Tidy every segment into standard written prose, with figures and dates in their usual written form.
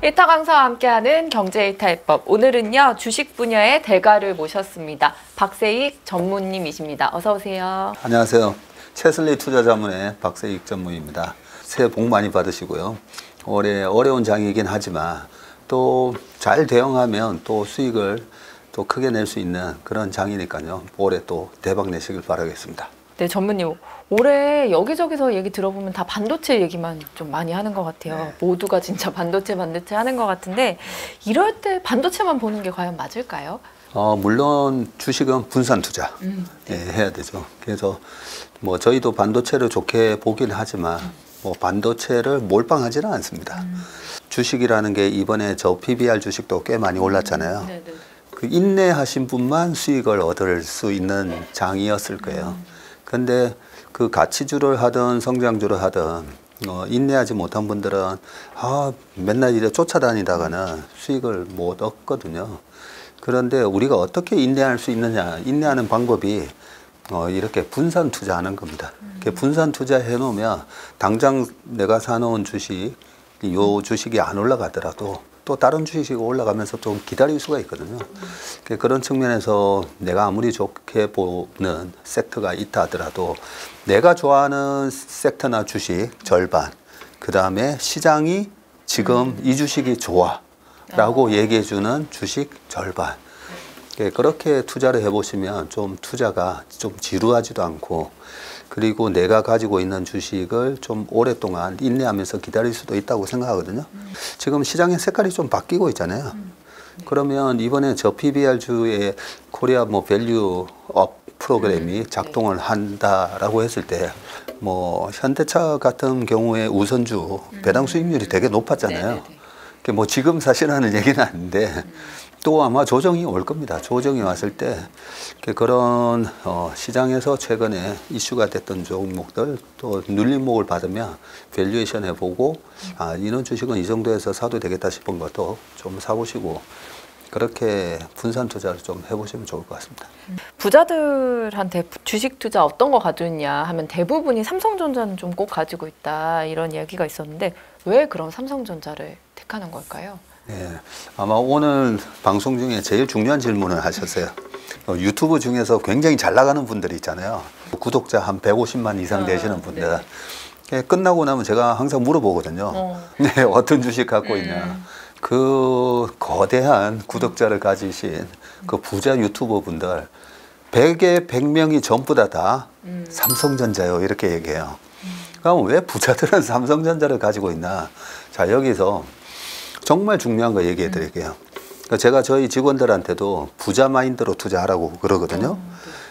일타 강사와 함께하는 경제일타해법. 오늘은요, 주식 분야의 대가를 모셨습니다. 박세익 전무님이십니다. 어서 오세요. 안녕하세요. 채슬리 투자자문의 박세익 전무입니다. 새해 복 많이 받으시고요. 올해 어려운 장이긴 하지만 또 잘 대응하면 또 수익을 또 크게 낼 수 있는 그런 장이니까요. 올해 또 대박 내시길 바라겠습니다. 네, 전무님. 올해 여기저기서 얘기 들어보면 다 반도체 얘기만 좀 많이 하는 것 같아요. 네. 모두가 진짜 반도체 하는 것 같은데 이럴 때 반도체만 보는 게 과연 맞을까요? 물론 주식은 분산 투자 네. 해야 되죠. 그래서 뭐 저희도 반도체를 좋게 보긴 하지만 뭐 반도체를 몰빵하지는 않습니다. 주식이라는 게 이번에 저 PBR 주식도 꽤 많이 올랐잖아요. 네네. 그 인내하신 분만 수익을 얻을 수 있는 장이었을 거예요. 근데 그 가치주를 하든 성장주를 하든 인내하지 못한 분들은 맨날 이래 쫓아다니다가는 수익을 못 얻거든요. 그런데 우리가 어떻게 인내할 수 있느냐, 인내하는 방법이 이렇게 분산 투자하는 겁니다. 분산 투자해 놓으면 당장 내가 사놓은 주식, 요 주식이 안 올라가더라도 또 다른 주식이 올라가면서 좀 기다릴 수가 있거든요. 그런 측면에서 내가 아무리 좋게 보는 섹터가 있다 하더라도 내가 좋아하는 섹터나 주식 절반, 그 다음에 시장이 지금 이 주식이 좋아 라고 얘기해 주는 주식 절반. 그렇게 투자를 해보시면 좀 투자가 좀 지루하지도 않고, 그리고 내가 가지고 있는 주식을 좀 오랫동안 인내하면서 기다릴 수도 있다고 생각하거든요. 지금 시장의 색깔이 좀 바뀌고 있잖아요. 그러면 이번에 저 PBR주의 코리아 밸류업 프로그램이 작동을 한다라고 했을 때, 뭐 현대차 같은 경우에 우선주 배당 수익률이 되게 높았잖아요. 뭐 지금 사실은 얘기는 아닌데 또 아마 조정이 올 겁니다. 조정이 왔을 때 그런 시장에서 최근에 이슈가 됐던 종목들 또 눌림목을 받으면 밸류에이션 해보고 이런 주식은 이 정도에서 사도 되겠다 싶은 것도 좀 사보시고 그렇게 분산 투자를 좀 해보시면 좋을 것 같습니다. 부자들한테 주식 투자 어떤 거 가져있냐 하면 대부분이 삼성전자는 좀 꼭 가지고 있다 이런 이야기가 있었는데 왜 그런 삼성전자를 택하는 걸까요? 네, 아마 오늘 방송 중에 제일 중요한 질문을 하셨어요. 유튜브 중에서 굉장히 잘 나가는 분들이 있잖아요. 구독자 한 150만 이상 되시는 분들. 네. 끝나고 나면 제가 항상 물어보거든요. 네, 어떤 주식 갖고 있냐. 그 거대한 구독자를 가지신 그 부자 유튜버 분들 100에 100명이 전부 다 삼성전자요 이렇게 얘기해요. 그럼 왜 부자들은 삼성전자를 가지고 있나? 자, 여기서 정말 중요한 거 얘기해 드릴게요. 제가 저희 직원들한테도 부자 마인드로 투자하라고 그러거든요.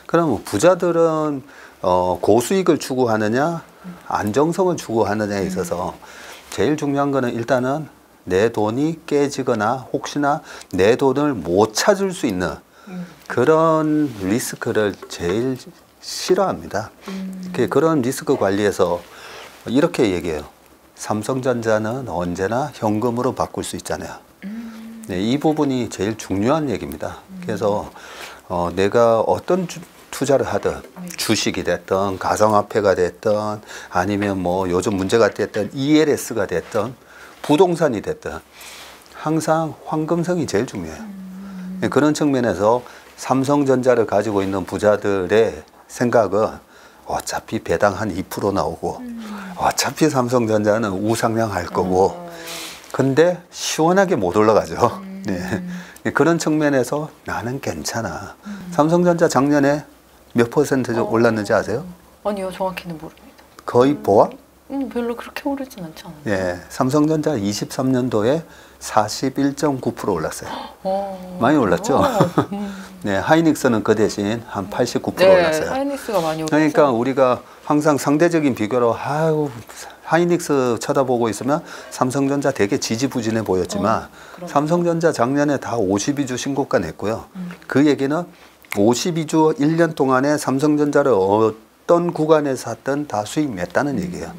그럼 부자들은 고수익을 추구하느냐 안정성을 추구하느냐에 있어서 제일 중요한 거는 일단은 내 돈이 깨지거나 혹시나 내 돈을 못 찾을 수 있는 그런 리스크를 제일 싫어합니다. 그런 리스크 관리에서 이렇게 얘기해요. 삼성전자는 언제나 현금으로 바꿀 수 있잖아요. 네, 이 부분이 제일 중요한 얘기입니다. 그래서 내가 어떤 투자를 하든 주식이 됐든 가상화폐가 됐든 아니면 뭐 요즘 문제가 됐든 ELS가 됐든 부동산이 됐든 항상 황금성이 제일 중요해요. 네, 그런 측면에서 삼성전자를 가지고 있는 부자들의 생각은 어차피 배당 한 2% 나오고 어차피 삼성전자는 우상향할 거고 근데 시원하게 못 올라가죠. 네. 그런 측면에서 나는 괜찮아. 삼성전자 작년에 몇 퍼센트 올랐는지 아세요? 아니요, 정확히는 모릅니다. 거의 보합? 별로 그렇게 오르진 않지 않아요? 예, 삼성전자 23년도에 41.9% 올랐어요. 많이 올랐죠? 네, 하이닉스는 그 대신 한 89% 올랐어요. 하이닉스가 많이 올랐어요. 그러니까 우리가 항상 상대적인 비교로 하이닉스 쳐다보고 있으면 삼성전자 되게 지지부진해 보였지만 삼성전자 작년에 다 52주 신고가 냈고요. 그 얘기는 52주 1년 동안에 삼성전자를 어떤 구간에서 샀든 다 수익 냈다는 얘기예요.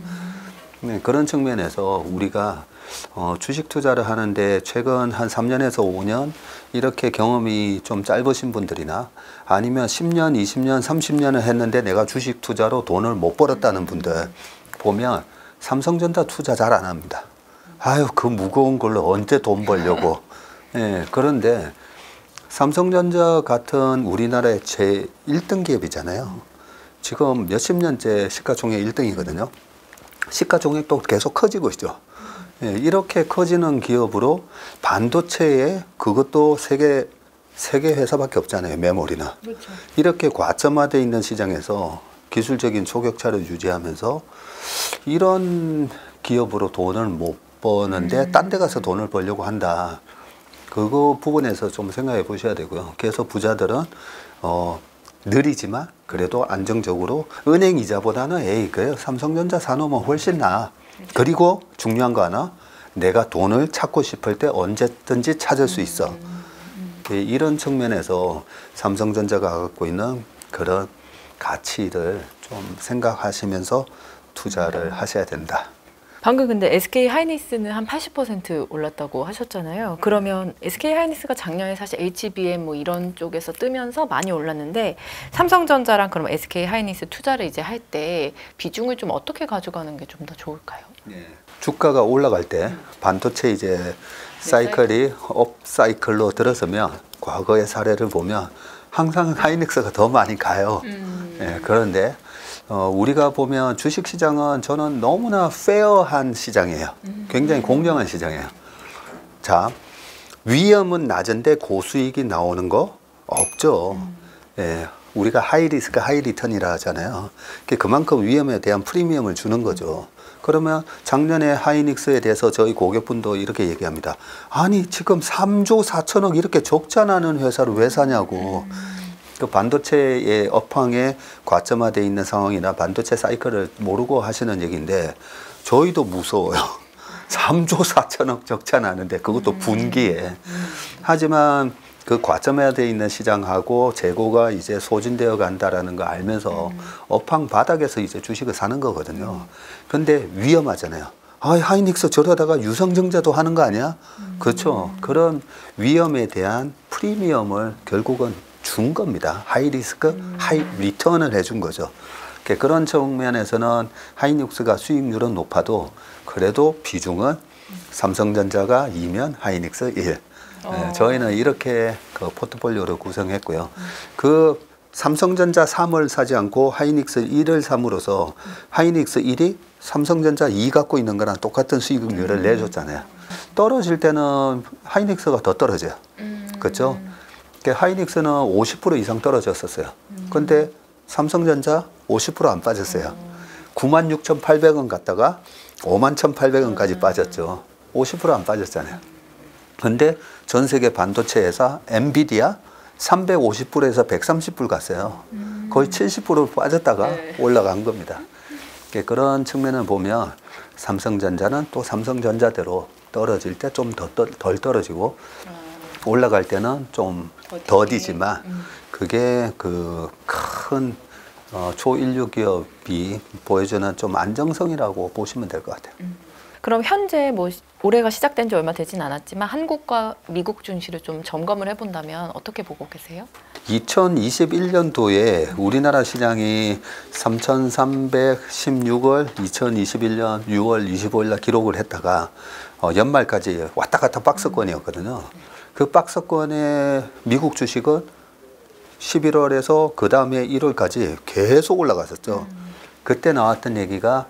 네, 그런 측면에서 우리가 주식 투자를 하는데 최근 한 3년에서 5년 이렇게 경험이 좀 짧으신 분들이나 아니면 10년, 20년, 30년을 했는데 내가 주식 투자로 돈을 못 벌었다는 분들 보면 삼성전자 투자 잘 안 합니다. 아유, 그 무거운 걸로 언제 돈 벌려고. 예, 그런데 삼성전자 같은 우리나라의 제 1등 기업이잖아요. 지금 몇십 년째 시가총액 1등이거든요. 시가총액도 계속 커지고 있죠. 예, 이렇게 커지는 기업으로 반도체에 그것도 세계 회사밖에 없잖아요. 메모리는. 그렇죠. 이렇게 과점화되어 있는 시장에서 기술적인 초격차를 유지하면서 이런 기업으로 돈을 못 버는데 딴 데 가서 돈을 벌려고 한다. 그거 부분에서 좀 생각해 보셔야 되고요. 그래서 부자들은 느리지만 그래도 안정적으로 은행 이자보다는 에이, 그래요. 삼성전자 사놓으면 훨씬 나아. 그리고 중요한 거 하나, 내가 돈을 찾고 싶을 때 언제든지 찾을 수 있어. 이런 측면에서 삼성전자가 갖고 있는 그런 가치를 좀 생각하시면서 투자를 하셔야 된다. 방금 근데 SK 하이닉스는 한 80% 올랐다고 하셨잖아요. 그러면 SK 하이닉스가 작년에 사실 HBM 뭐 이런 쪽에서 뜨면서 많이 올랐는데 삼성전자랑 그럼 SK 하이닉스 투자를 이제 할 때 비중을 좀 어떻게 가져가는 게 좀 더 좋을까요? 네. 주가가 올라갈 때 반도체 이제 사이클이 업 사이클로 들어서면 과거의 사례를 보면 항상 하이닉스가 더 많이 가요. 예, 그런데 우리가 보면 주식시장은 저는 너무나 페어한 시장이에요. 굉장히 공정한 시장이에요. 자, 위험은 낮은데 고수익이 나오는 거 없죠. 예, 우리가 하이 리스크 하이 리턴이라 하잖아요. 그만큼 위험에 대한 프리미엄을 주는 거죠. 그러면 작년에 하이닉스에 대해서 저희 고객분도 이렇게 얘기합니다. 아니, 지금 3조 4천억 이렇게 적자 나는 회사를 왜 사냐고. 그 반도체의 업황에 과점화되어 있는 상황이나 반도체 사이클을 모르고 하시는 얘기인데 저희도 무서워요. 3조 4천억 적자 나는데 그것도 분기에. 하지만 그 과점화되어 있는 시장하고 재고가 이제 소진되어 간다라는 거 알면서 업황 바닥에서 이제 주식을 사는 거거든요. 근데 위험하잖아요. 아, 하이닉스 저러다가 유성증자도 하는 거 아니야? 그렇죠. 그런 위험에 대한 프리미엄을 결국은 준 겁니다. 하이 리스크, 하이 리턴을 해준 거죠. 그런 측면에서는 하이닉스가 수익률은 높아도 그래도 비중은 삼성전자가 2면 하이닉스 1. 네, 저희는 이렇게 그 포트폴리오를 구성했고요. 그 삼성전자 3을 사지 않고 하이닉스 1을 삼으로써 하이닉스 1이 삼성전자 2 갖고 있는 거랑 똑같은 수익률을 내줬잖아요. 떨어질 때는 하이닉스가 더 떨어져요. 그렇죠? 하이닉스는 50% 이상 떨어졌었어요. 근데 삼성전자 50% 안 빠졌어요. 96,800원 갔다가 51,800원까지 빠졌죠. 50% 안 빠졌잖아요. 근데 전 세계 반도체 회사 엔비디아 350불에서 130불 갔어요. 거의 70% 빠졌다가 올라간 겁니다. 그런 측면을 보면 삼성전자는 또 삼성전자대로 떨어질 때 좀 덜 떨어지고 올라갈 때는 좀 더디지만 그게 그 큰 초인류 기업이 보여주는 좀 안정성이라고 보시면 될 것 같아요. 그럼 현재 뭐 올해가 시작된 지 얼마 되진 않았지만 한국과 미국 증시를 좀 점검을 해본다면 어떻게 보고 계세요? 2021년도에 우리나라 시장이 3,316을 2021년 6월 25일 날 기록을 했다가 연말까지 왔다 갔다 박스권이었거든요. 그 박스권의 미국 주식은 11월에서 그 다음에 1월까지 계속 올라갔었죠. 그때 나왔던 얘기가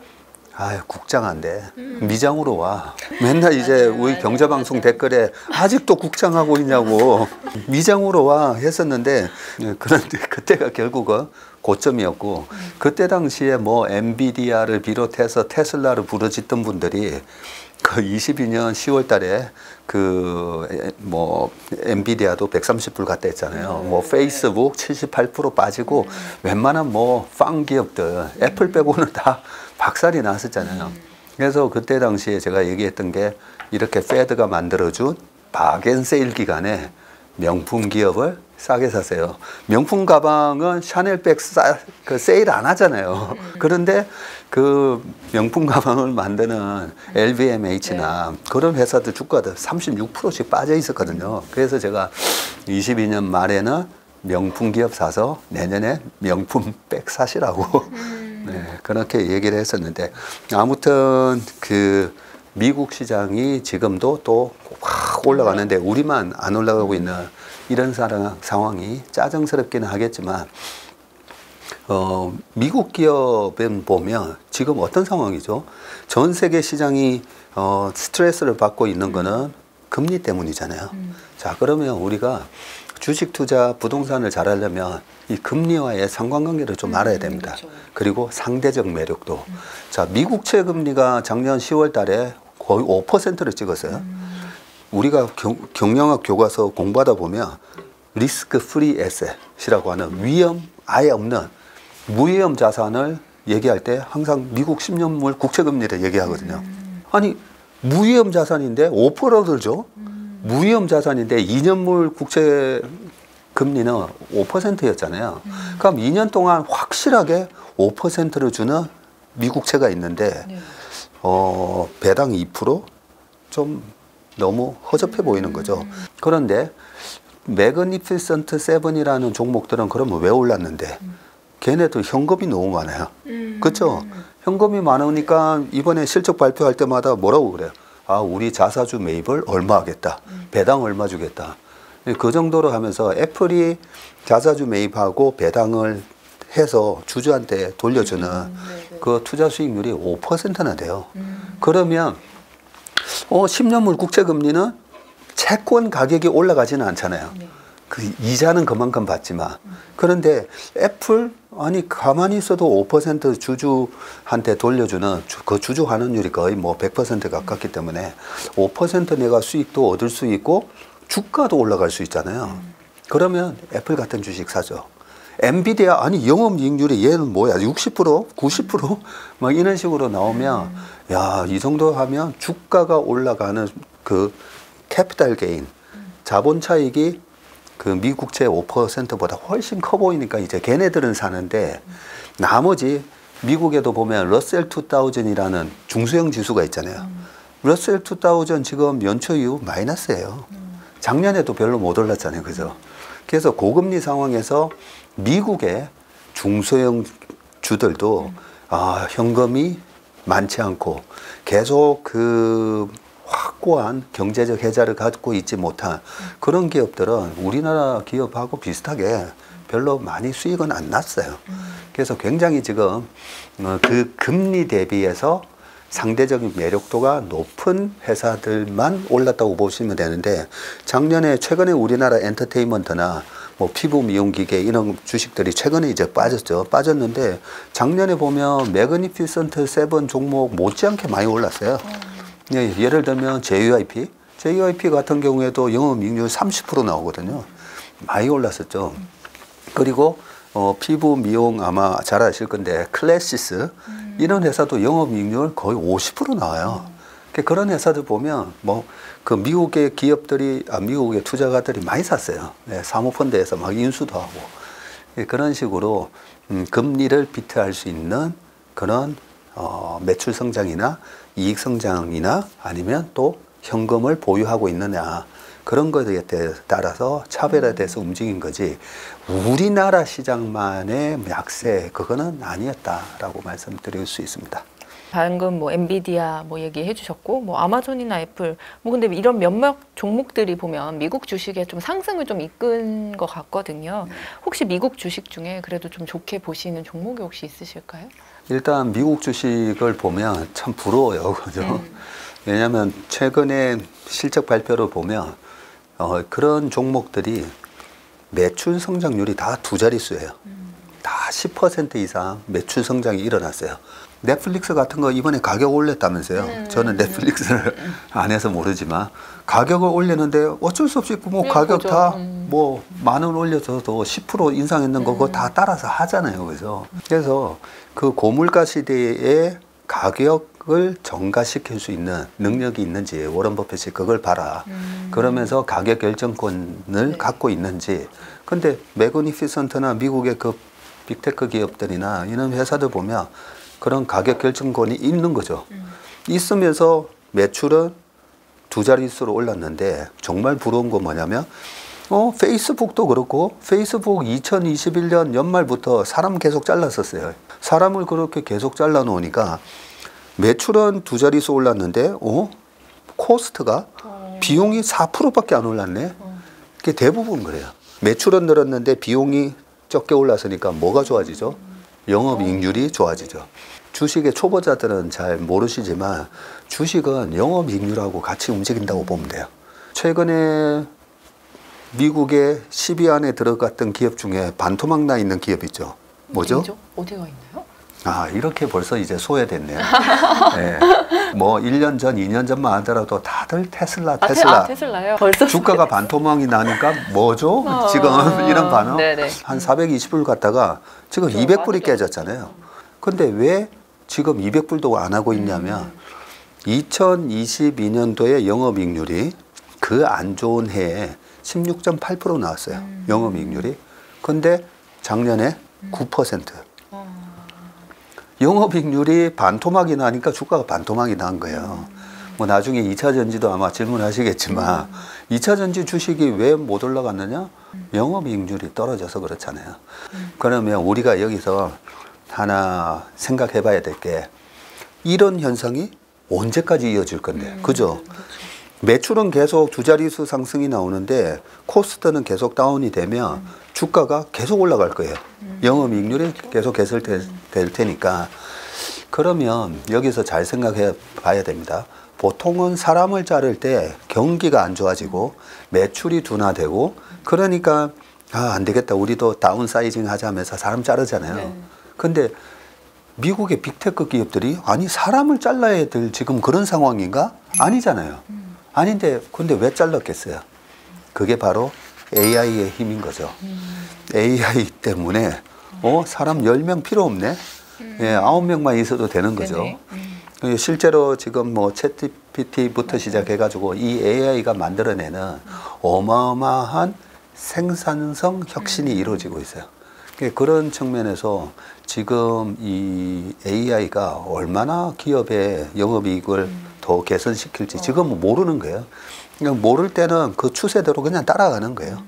아유, 국장한데 미장으로 와. 맨날 이제 우리 경제방송 댓글에 아직도 국장하고 있냐고 미장으로 와 했었는데 그런데 그때가 결국은 고점이었고 그때 당시에 뭐 엔비디아를 비롯해서 테슬라를 부르짖던 분들이 그 22년 10월 달에 그 뭐 엔비디아도 130불 갔다 했잖아요. 뭐 페이스북 78% 빠지고 웬만한 뭐 빵 기업들 애플 빼고는 다 박살이 났었잖아요. 그래서 그때 당시에 제가 얘기했던 게 이렇게 패드가 만들어준 박앤세일 기간에 명품 기업을 싸게 사세요. 명품 가방은 샤넬백 그 세일 안 하잖아요. 그런데 그 명품 가방을 만드는 LVMH나 그런 회사들 주가도 36%씩 빠져 있었거든요. 그래서 제가 22년 말에는 명품 기업 사서 내년에 명품 백 사시라고 네, 그렇게 얘기를 했었는데 아무튼 그 미국 시장이 지금도 또 확 올라가는데 우리만 안 올라가고 있는 이런 상황이 짜증스럽기는 하겠지만 미국 기업은 보면 지금 어떤 상황이죠? 전 세계 시장이 스트레스를 받고 있는 거는 금리 때문이잖아요. 자, 그러면 우리가 주식 투자, 부동산을 잘하려면 이 금리와의 상관관계를 좀 알아야 됩니다. 그렇죠. 그리고 상대적 매력도. 자, 미국채 금리가 작년 10월 달에 거의 5%를 찍었어요. 우리가 경영학 교과서 공부하다 보면 리스크 프리 에셋이라고 하는 위험 아예 없는 무위험 자산을 얘기할 때 항상 미국 10년물 국채 금리를 얘기하거든요. 아니, 무위험 자산인데 5%를 줘? 무위험 자산인데 2년물 국채 금리는 5%였잖아요. 그럼 2년 동안 확실하게 5%를 주는 미국채가 있는데 네. 배당 2%? 좀 너무 허접해 보이는 거죠. 그런데 매그니피센트 세븐이라는 종목들은 그러면 왜 올랐는데 걔네도 현금이 너무 많아요. 그렇죠? 현금이 많으니까 이번에 실적 발표할 때마다 뭐라고 그래요? 아, 우리 자사주 매입을 얼마 하겠다. 배당 얼마 주겠다. 그 정도로 하면서 애플이 자사주 매입하고 배당을 해서 주주한테 돌려주는 그 투자 수익률이 5%나 돼요. 그러면 10년물 국채 금리는 채권 가격이 올라가지는 않잖아요. 네. 그 이자는 그만큼 받지만. 그런데 애플 아니 가만히 있어도 5% 주주한테 돌려주는 그 주주 환원율이 거의 뭐 100% 가깝기 때문에 5% 내가 수익도 얻을 수 있고 주가도 올라갈 수 있잖아요. 그러면 애플 같은 주식 사죠. 엔비디아 아니 영업이익률이 얘는 뭐야 60% 90% 막 이런 식으로 나오면 야, 이 정도 하면 주가가 올라가는 그 캐피탈 게인 자본 차익이 그 미국채 5%보다 훨씬 커 보이니까 이제 걔네들은 사는데 나머지 미국에도 보면 러셀 2000이라는 중소형 지수가 있잖아요. 러셀 2000 지금 연초 이후 마이너스예요. 작년에도 별로 못 올랐잖아요. 그죠? 그래서 고금리 상황에서 미국의 중소형 주들도 현금이 많지 않고 계속 그 확고한 경제적 해자를 갖고 있지 못한 그런 기업들은 우리나라 기업하고 비슷하게 별로 많이 수익은 안 났어요. 그래서 굉장히 지금 그 금리 대비해서 상대적인 매력도가 높은 회사들만 올랐다고 보시면 되는데 작년에 최근에 우리나라 엔터테인먼트나 뭐 피부 미용기계 이런 주식들이 최근에 이제 빠졌죠. 빠졌는데 작년에 보면 매그니피센트 세븐 종목 못지않게 많이 올랐어요. 예, 예를 들면 JYP 같은 경우에도 영업이익률 30% 나오거든요. 많이 올랐었죠. 그리고 피부 미용 아마 잘 아실 건데 클래시스 이런 회사도 영업이익률 거의 50% 나와요. 그런 회사들 보면 뭐 그 미국의 기업들이 미국의 투자가들이 많이 샀어요. 네, 사모펀드에서 막 인수도 하고 그런 식으로 금리를 비트할 수 있는 그런 매출 성장이나 이익 성장이나 아니면 또 현금을 보유하고 있느냐 그런 것에 따라서 차별화돼서 움직인 거지 우리나라 시장만의 약세 그거는 아니었다라고 말씀드릴 수 있습니다. 방금 뭐 엔비디아 뭐 얘기해 주셨고 뭐 아마존이나 애플 뭐 근데 이런 몇몇 종목들이 보면 미국 주식에 좀 상승을 좀 이끈 것 같거든요. 혹시 미국 주식 중에 그래도 좀 좋게 보시는 종목이 혹시 있으실까요? 일단 미국 주식을 보면 참 부러워요. 그죠? 왜냐하면 최근에 실적 발표를 보면 그런 종목들이 매출 성장률이 다 두 자릿수예요. 다 10% 이상 매출 성장이 일어났어요. 넷플릭스 같은 거 이번에 가격 올렸다면서요. 저는 넷플릭스를 안 해서 모르지만 가격을 올리는데 어쩔 수 없이 뭐 가격 그죠. 다 뭐 만 원 올려서도 10% 인상했는 거 그거 다 따라서 하잖아요. 그죠? 그래서 그 고물가 시대에 가격을 정가시킬 수 있는 능력이 있는지 워런 버핏이 그걸 봐라. 그러면서 가격 결정권을 갖고 있는지. 근데 매그니피센트나 미국의 그 빅테크 기업들이나 이런 회사들 보면 그런 가격 결정권이 있는 거죠. 있으면서 매출은 두 자릿수로 올랐는데 정말 부러운 건 뭐냐면 페이스북도 그렇고 페이스북 2021년 연말부터 사람 계속 잘랐었어요. 사람을 그렇게 계속 잘라 놓으니까 매출은 두 자릿수 올랐는데 코스트가 비용이 4%밖에 안 올랐네. 그게 대부분 그래요. 매출은 늘었는데 비용이 적게 올랐으니까 뭐가 좋아지죠? 영업이익률이 좋아지죠. 주식의 초보자들은 잘 모르시지만 주식은 영업이익률하고 같이 움직인다고 보면 돼요. 최근에 미국의 10위 안에 들어갔던 기업 중에 반토막 나 있는 기업 있죠. 뭐죠? 어디가 있나요? 아, 이렇게 벌써 이제 소외됐네요. 네. 뭐 1년 전, 2년 전만 하더라도 다들 테슬라. 테슬라요? 벌써 주가가 반토막이 나니까 뭐죠? 지금 이런 반응. 네네. 한 420불 갔다가 지금 200불이 깨졌잖아요. 근데 왜 지금 200불도 안 하고 있냐면 2022년도에 영업이익률이 그 안 좋은 해에 16.8% 나왔어요. 영업이익률이. 근데 작년에 9%. 영업이익률이 반토막이 나니까 주가가 반토막이 난 거예요. 뭐 나중에 2차 전지도 아마 질문하시겠지만 2차 전지 주식이 왜 못 올라갔느냐? 영업이익률이 떨어져서 그렇잖아요. 그러면 우리가 여기서 하나 생각해 봐야 될 게 이런 현상이 언제까지 이어질 건데, 그죠? 매출은 계속 두 자릿수 상승이 나오는데 코스트는 계속 다운이 되면 주가가 계속 올라갈 거예요. 영업이익률이 계속 개설될 테니까. 그러면 여기서 잘 생각해 봐야 됩니다. 보통은 사람을 자를 때 경기가 안 좋아지고 매출이 둔화되고 그러니까 안 되겠다. 우리도 다운사이징 하자면서 사람 자르잖아요. 네. 근데 미국의 빅테크 기업들이 아니 사람을 잘라야 될 지금 그런 상황인가? 아니잖아요. 아닌데 근데 왜 잘랐겠어요? 그게 바로 AI의 힘인 거죠. AI 때문에 사람 10명 필요 없네. 예, 9명만 있어도 되는 거죠. 실제로 지금 뭐 챗GPT부터 시작해가지고 이 AI가 만들어내는 어마어마한 생산성 혁신이 이루어지고 있어요. 그런 측면에서 지금 이 AI가 얼마나 기업의 영업이익을 더 개선시킬지 지금은 모르는 거예요. 그냥 모를 때는 그 추세대로 그냥 따라가는 거예요.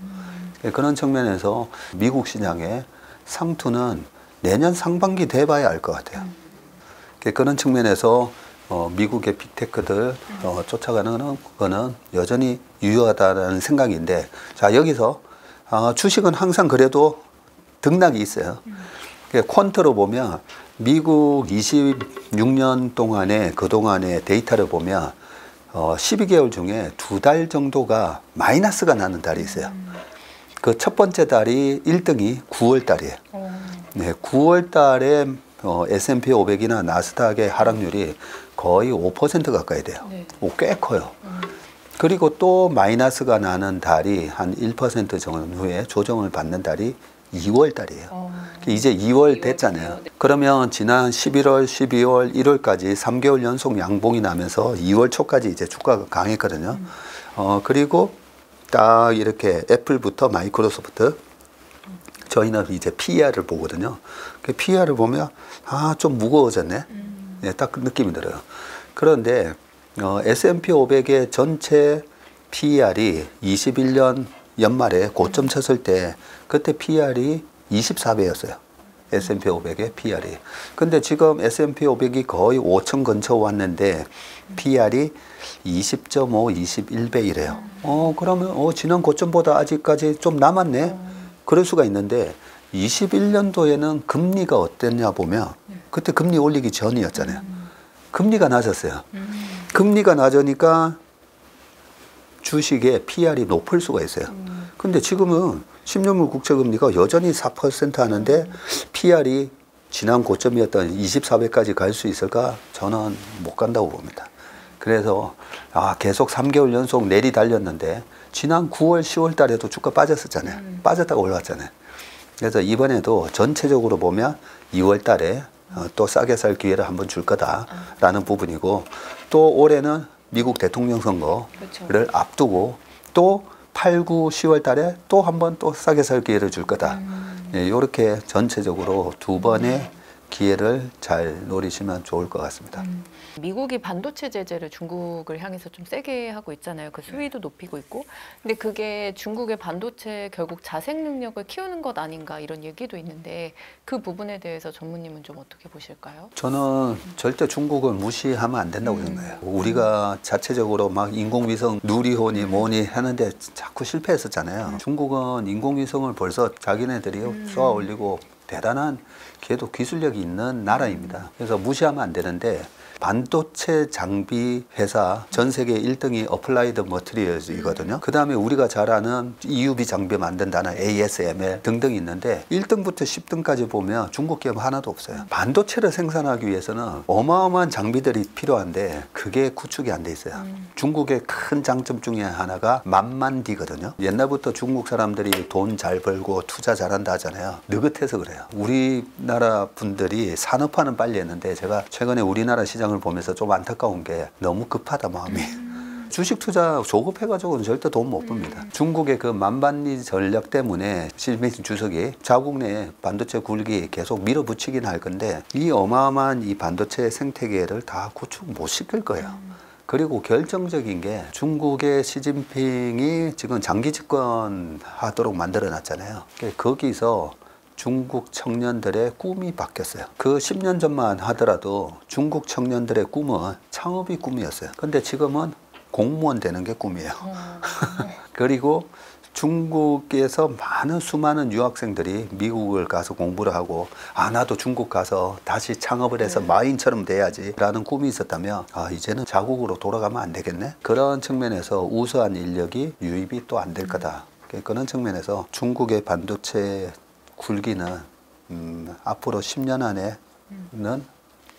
그런 측면에서 미국 시장의 상투는 내년 상반기 돼봐야 알 것 같아요. 그런 측면에서 미국의 빅테크들 쫓아가는 거는 여전히 유효하다는 생각인데, 자 여기서 주식은 항상 그래도 등락이 있어요. 퀀트로 보면 미국 26년 동안에 그동안의 데이터를 보면 12개월 중에 2달 정도가 마이너스가 나는 달이 있어요. 그 첫 번째 달이 1등이 9월 달이에요. 네, 9월 달에 S&P 500이나 나스닥의 하락률이 거의 5% 가까이 돼요. 네. 꽤 커요. 그리고 또 마이너스가 나는 달이 한 1% 전후에 조정을 받는 달이 2월 달이에요. 이제 2월 됐잖아요. 그러면 지난 11월, 12월, 1월까지 3개월 연속 양봉이 나면서 2월 초까지 이제 주가가 강했거든요. 그리고 딱 이렇게 애플부터 마이크로소프트 저희는 이제 PER을 보거든요. 그 PER을 보면 좀 무거워졌네. 네, 딱 그 느낌이 들어요. 그런데 S&P 500의 전체 PER이 21년 연말에 고점 쳤을 때 그때 PER이 24배였어요. S&P 500의 PER이. 근데 지금 S&P 500이 거의 5천 근처 왔는데 PER이 20.5, 21배이래요. 그러면 지난 고점보다 아직까지 좀 남았네. 그럴 수가 있는데 21년도에는 금리가 어땠냐 보면 그때 금리 올리기 전이었잖아요. 금리가 낮았어요. 금리가 낮으니까 주식의 PER이 높을 수가 있어요. 근데 지금은 10년물 국채금리가 여전히 4% 하는데 PER이 지난 고점이었던 24배까지 갈 수 있을까? 저는 못 간다고 봅니다. 그래서 계속 3개월 연속 내리 달렸는데 지난 9월, 10월 달에도 주가 빠졌었잖아요. 빠졌다가 올라왔잖아요. 그래서 이번에도 전체적으로 보면 2월 달에 또 싸게 살 기회를 한번 줄 거다라는 부분이고, 또 올해는 미국 대통령 선거를 그렇죠. 앞두고 또 8, 9, 10월 달에 또 한 번 또 싸게 살 기회를 줄 거다. 예, 이렇게 전체적으로 두 번의 기회를 잘 노리시면 좋을 것 같습니다. 미국이 반도체 제재를 중국을 향해서 좀 세게 하고 있잖아요. 그 수위도 높이고 있고. 근데 그게 중국의 반도체 결국 자생 능력을 키우는 것 아닌가 이런 얘기도 있는데 그 부분에 대해서 전무님은 좀 어떻게 보실까요? 저는 절대 중국을 무시하면 안 된다고 생각해요. 우리가 자체적으로 막 인공위성 누리호니 뭐니 하는데 자꾸 실패했었잖아요. 중국은 인공위성을 벌써 자기네들이 쏘아 올리고 대단한 걔도 기술력이 있는 나라입니다. 그래서 무시하면 안 되는데 반도체 장비 회사 전 세계 1등이 어플라이드 머티리얼즈이거든요. 그 다음에 우리가 잘 아는 EUV 장비 만든다는 ASML 등등 있는데 1등부터 10등까지 보면 중국 기업 하나도 없어요. 반도체를 생산하기 위해서는 어마어마한 장비들이 필요한데 그게 구축이 안 돼 있어요. 중국의 큰 장점 중에 하나가 만만디거든요. 옛날부터 중국 사람들이 돈 잘 벌고 투자 잘한다 하잖아요. 느긋해서 그래요. 우리나라 분들이 산업화는 빨리 했는데 제가 최근에 우리나라 시장을 보면서 좀 안타까운 게 너무 급하다 마음이. 주식 투자 조급해가지고는 절대 돈 못 봅니다. 중국의 그 만반리 전략 때문에 시진핑 주석이 자국 내 반도체 굴기 계속 밀어붙이긴 할 건데 이 어마어마한 이 반도체 생태계를 다 구축 못 시킬 거예요. 그리고 결정적인 게 중국의 시진핑이 지금 장기 집권 하도록 만들어 놨잖아요. 거기서 중국 청년들의 꿈이 바뀌었어요. 그 10년 전만 하더라도 중국 청년들의 꿈은 창업이 꿈이었어요. 근데 지금은 공무원 되는 게 꿈이에요. 그리고 중국에서 많은 수많은 유학생들이 미국을 가서 공부를 하고 나도 중국 가서 다시 창업을 해서 마인처럼 돼야지 라는 꿈이 있었다면 이제는 자국으로 돌아가면 안 되겠네. 그런 측면에서 우수한 인력이 유입이 또 안 될 거다. 그런 측면에서 중국의 반도체 굴기는 앞으로 10년 안에는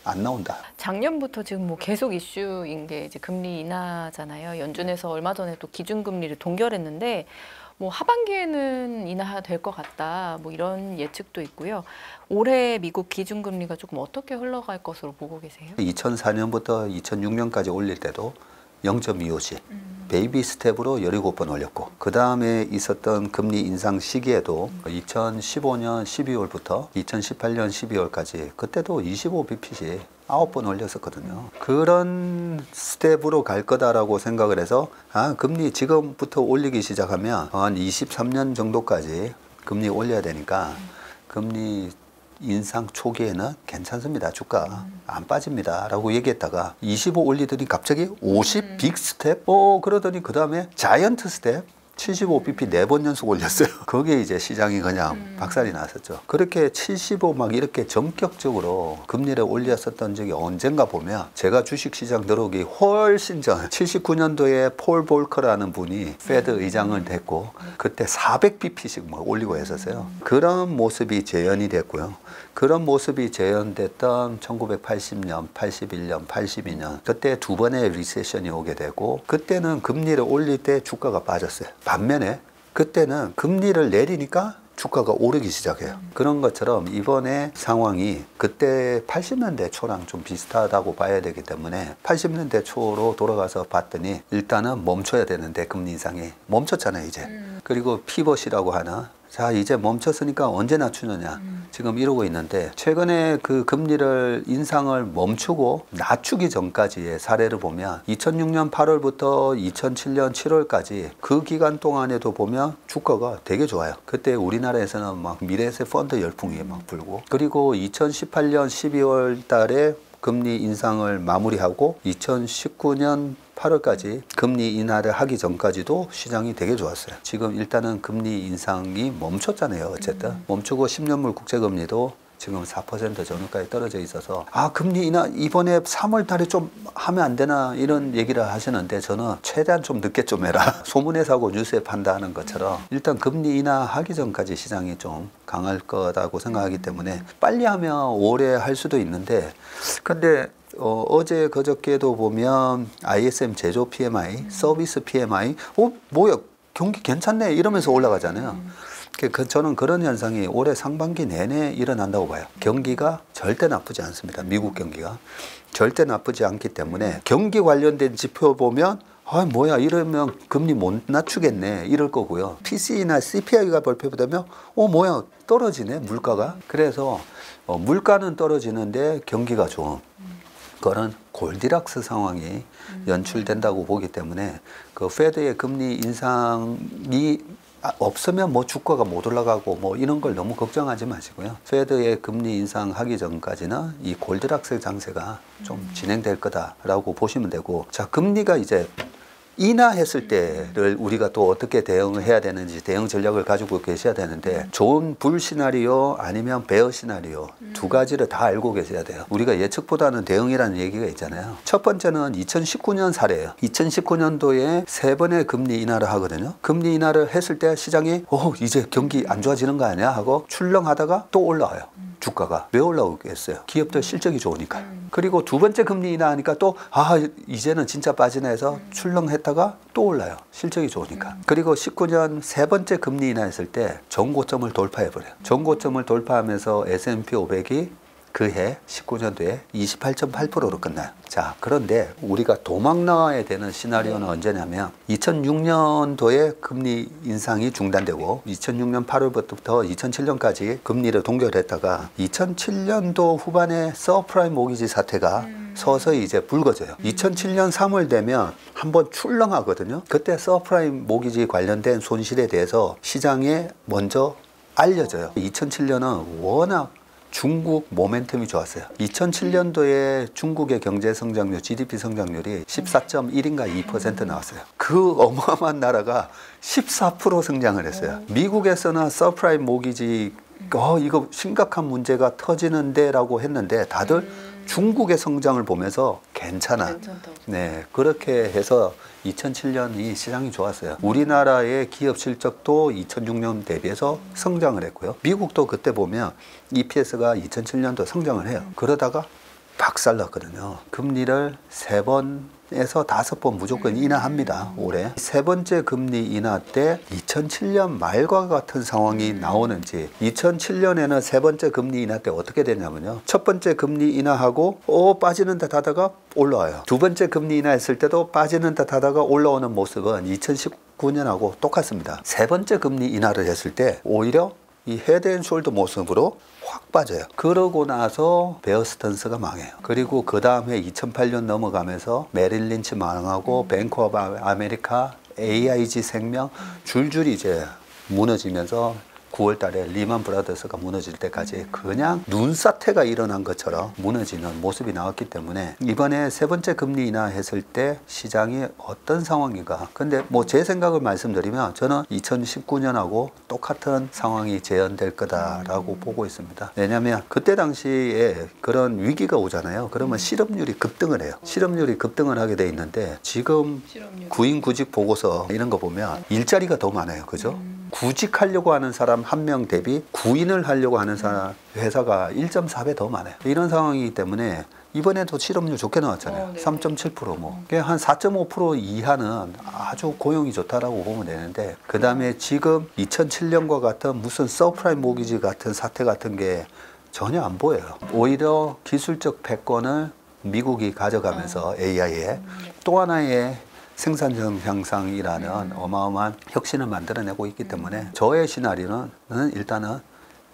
안 나온다. 작년부터 지금 뭐 계속 이슈인 게 이제 금리 인하잖아요. 연준에서 얼마 전에 또 기준금리를 동결했는데 뭐 하반기에는 인하될 것 같다. 뭐 이런 예측도 있고요. 올해 미국 기준금리가 조금 어떻게 흘러갈 것으로 보고 계세요? 2004년부터 2006년까지 올릴 때도 0.25씩 베이비 스텝으로 17번 올렸고 그 다음에 있었던 금리 인상 시기에도 2015년 12월부터 2018년 12월까지 그때도 25bp씩 9번 올렸었거든요. 그런 스텝으로 갈 거다라고 생각을 해서 금리 지금부터 올리기 시작하면 한 23년 정도까지 금리 올려야 되니까 금리 인상 초기에는 괜찮습니다. 주가 안 빠집니다. 라고 얘기했다가 25 올리더니 갑자기 50 빅 스텝? 그러더니 그 다음에 자이언트 스텝? 75bp 4번 연속 올렸어요. 거기에 이제 시장이 그냥 박살이 났었죠. 그렇게 75 막 이렇게 전격적으로 금리를 올렸었던 적이 언젠가 보면 제가 주식시장 들어오기 훨씬 전 79년도에 폴 볼커라는 분이 페드 의장을 됐고 그때 400bp씩 막 올리고 했었어요. 그런 모습이 재현이 됐고요. 그런 모습이 재현됐던 1980년, 81년, 82년 그때 두 번의 리세션이 오게 되고 그때는 금리를 올릴 때 주가가 빠졌어요. 반면에 그때는 금리를 내리니까 주가가 오르기 시작해요. 그런 것처럼 이번에 상황이 그때 80년대 초랑 좀 비슷하다고 봐야 되기 때문에 80년대 초로 돌아가서 봤더니 일단은 멈춰야 되는데 금리 인상이 멈췄잖아요 이제. 그리고 피벗이라고 하는 자 이제 멈췄으니까 언제 낮추느냐 지금 이러고 있는데 최근에 그 금리를 인상을 멈추고 낮추기 전까지의 사례를 보면 2006년 8월부터 2007년 7월까지 그 기간 동안에도 보면 주가가 되게 좋아요. 그때 우리나라에서는 막 미래세 펀드 열풍이 막 불고 그리고 2018년 12월 달에 금리 인상을 마무리하고 2019년 8월까지 금리 인하를 하기 전까지도 시장이 되게 좋았어요. 지금 일단은 금리 인상이 멈췄잖아요. 어쨌든 멈추고 10년물 국채금리도 지금 4% 전후까지 떨어져 있어서 금리 인하 이번에 3월 달에 좀 하면 안 되나 이런 얘기를 하시는데 저는 최대한 좀 늦게 좀 해라. 소문에 사고 뉴스에 판다 하는 것처럼 일단 금리 인하하기 전까지 시장이 좀 강할 거다고 생각하기 때문에 빨리 하면 올해 할 수도 있는데 근데 어제 그저께도 보면 ISM 제조 PMI, 서비스 PMI 뭐야 경기 괜찮네 이러면서 올라가잖아요. 저는 그런 현상이 올해 상반기 내내 일어난다고 봐요. 경기가 절대 나쁘지 않습니다. 미국 경기가 절대 나쁘지 않기 때문에 경기 관련된 지표 보면 아, 뭐야, 이러면 금리 못 낮추겠네, 이럴 거고요. PC나 CPI가 발표되면, 뭐야, 떨어지네, 물가가. 그래서 물가는 떨어지는데 경기가 좋은 그런 골디락스 상황이 연출된다고 보기 때문에 그 페드의 금리 인상이 없으면 뭐 주가가 못 올라가고 뭐 이런 걸 너무 걱정하지 마시고요. 페드의 금리 인상하기 전까지는 이 골디락스 장세가 좀 진행될 거다라고 보시면 되고, 자, 금리가 이제 인하했을 때를 우리가 또 어떻게 대응을 해야 되는지 대응 전략을 가지고 계셔야 되는데, 좋은 불 시나리오 아니면 베어 시나리오 두 가지를 다 알고 계셔야 돼요. 우리가 예측보다는 대응이라는 얘기가 있잖아요. 첫 번째는 2019년 사례예요. 2019년도에 세 번의 금리 인하를 하거든요. 금리 인하를 했을 때 시장이 이제 경기 안 좋아지는 거 아니야 하고 출렁하다가 또 올라와요. 주가가 왜 올라오겠어요? 기업들 실적이 좋으니까. 그리고 두 번째 금리 인하하니까 또 이제는 진짜 빠지나 해서 출렁했다가 또 올라요. 실적이 좋으니까. 그리고 19년 세 번째 금리 인하했을 때 전고점을 돌파해버려요. 전고점을 돌파하면서 S&P 500이 그해 19년도에 28.8%로 끝나요. 자, 그런데 우리가 도망 나와야 되는 시나리오는 언제냐면 2006년도에 금리 인상이 중단되고 2006년 8월부터 2007년까지 금리를 동결했다가 2007년도 후반에 서프라임 모기지 사태가 서서히 이제 불거져요. 2007년 3월 되면 한번 출렁하거든요. 그때 서프라임 모기지 관련된 손실에 대해서 시장에 먼저 알려져요. 2007년은 워낙 중국 모멘텀이 좋았어요. 2007년도에 중국의 경제 성장률, GDP 성장률이 14.1인가 2% 나왔어요. 그 어마어마한 나라가 14% 성장을 했어요. 미국에서는 서프라임 모기지 이거 심각한 문제가 터지는데 라고 했는데 다들 중국의 성장을 보면서 괜찮아. 네, 그렇게 해서 2007년이 시장이 좋았어요. 우리나라의 기업 실적도 2006년 대비해서 성장을 했고요. 미국도 그때 보면 EPS가 2007년도 성장을 해요. 그러다가 박살났거든요. 금리를 3번에서 5번 무조건 인하합니다. 올해. 세 번째 금리 인하 때 2007년 말과 같은 상황이 나오는지, 2007년에는 세 번째 금리 인하 때 어떻게 되냐면요. 첫 번째 금리 인하하고 빠지는 듯 하다가 올라와요. 두 번째 금리 인하했을 때도 빠지는 듯 하다가 올라오는 모습은 2019년하고 똑같습니다. 세 번째 금리 인하를 했을 때 오히려 이 헤드앤숄더 모습으로 확 빠져요. 그러고 나서 베어 스턴스가 망해요. 그리고 그 다음에 2008년 넘어가면서 메릴 린치 망하고 뱅크 오브 아메리카, AIG 생명 줄줄이 이제 무너지면서 9월 달에 리만 브라더스가 무너질 때까지 그냥 눈사태가 일어난 것처럼 무너지는 모습이 나왔기 때문에 이번에 세 번째 금리 인하했을 때 시장이 어떤 상황인가. 근데 뭐 제 생각을 말씀드리면 저는 2019년하고 똑같은 상황이 재현될 거다라고 보고 있습니다. 왜냐하면 그때 당시에 그런 위기가 오잖아요. 그러면 실업률이 급등을 해요. 실업률이 급등을 하게 돼 있는데 지금 구인 구직 보고서 이런 거 보면 일자리가 더 많아요. 그죠? 구직하려고 하는 사람 한 명 대비 구인을 하려고 하는 회사가 1.4배 더 많아요. 이런 상황이기 때문에 이번에도 실업률 좋게 나왔잖아요. 3.7% 뭐. 한 4.5% 이하는 아주 고용이 좋다라고 보면 되는데, 그 다음에 지금 2007년과 같은 무슨 서프라임 모기지 같은 사태 같은 게 전혀 안 보여요. 오히려 기술적 패권을 미국이 가져가면서 AI에 또 하나의 생산성 향상이라는 어마어마한 혁신을 만들어내고 있기 때문에 저의 시나리오는 일단은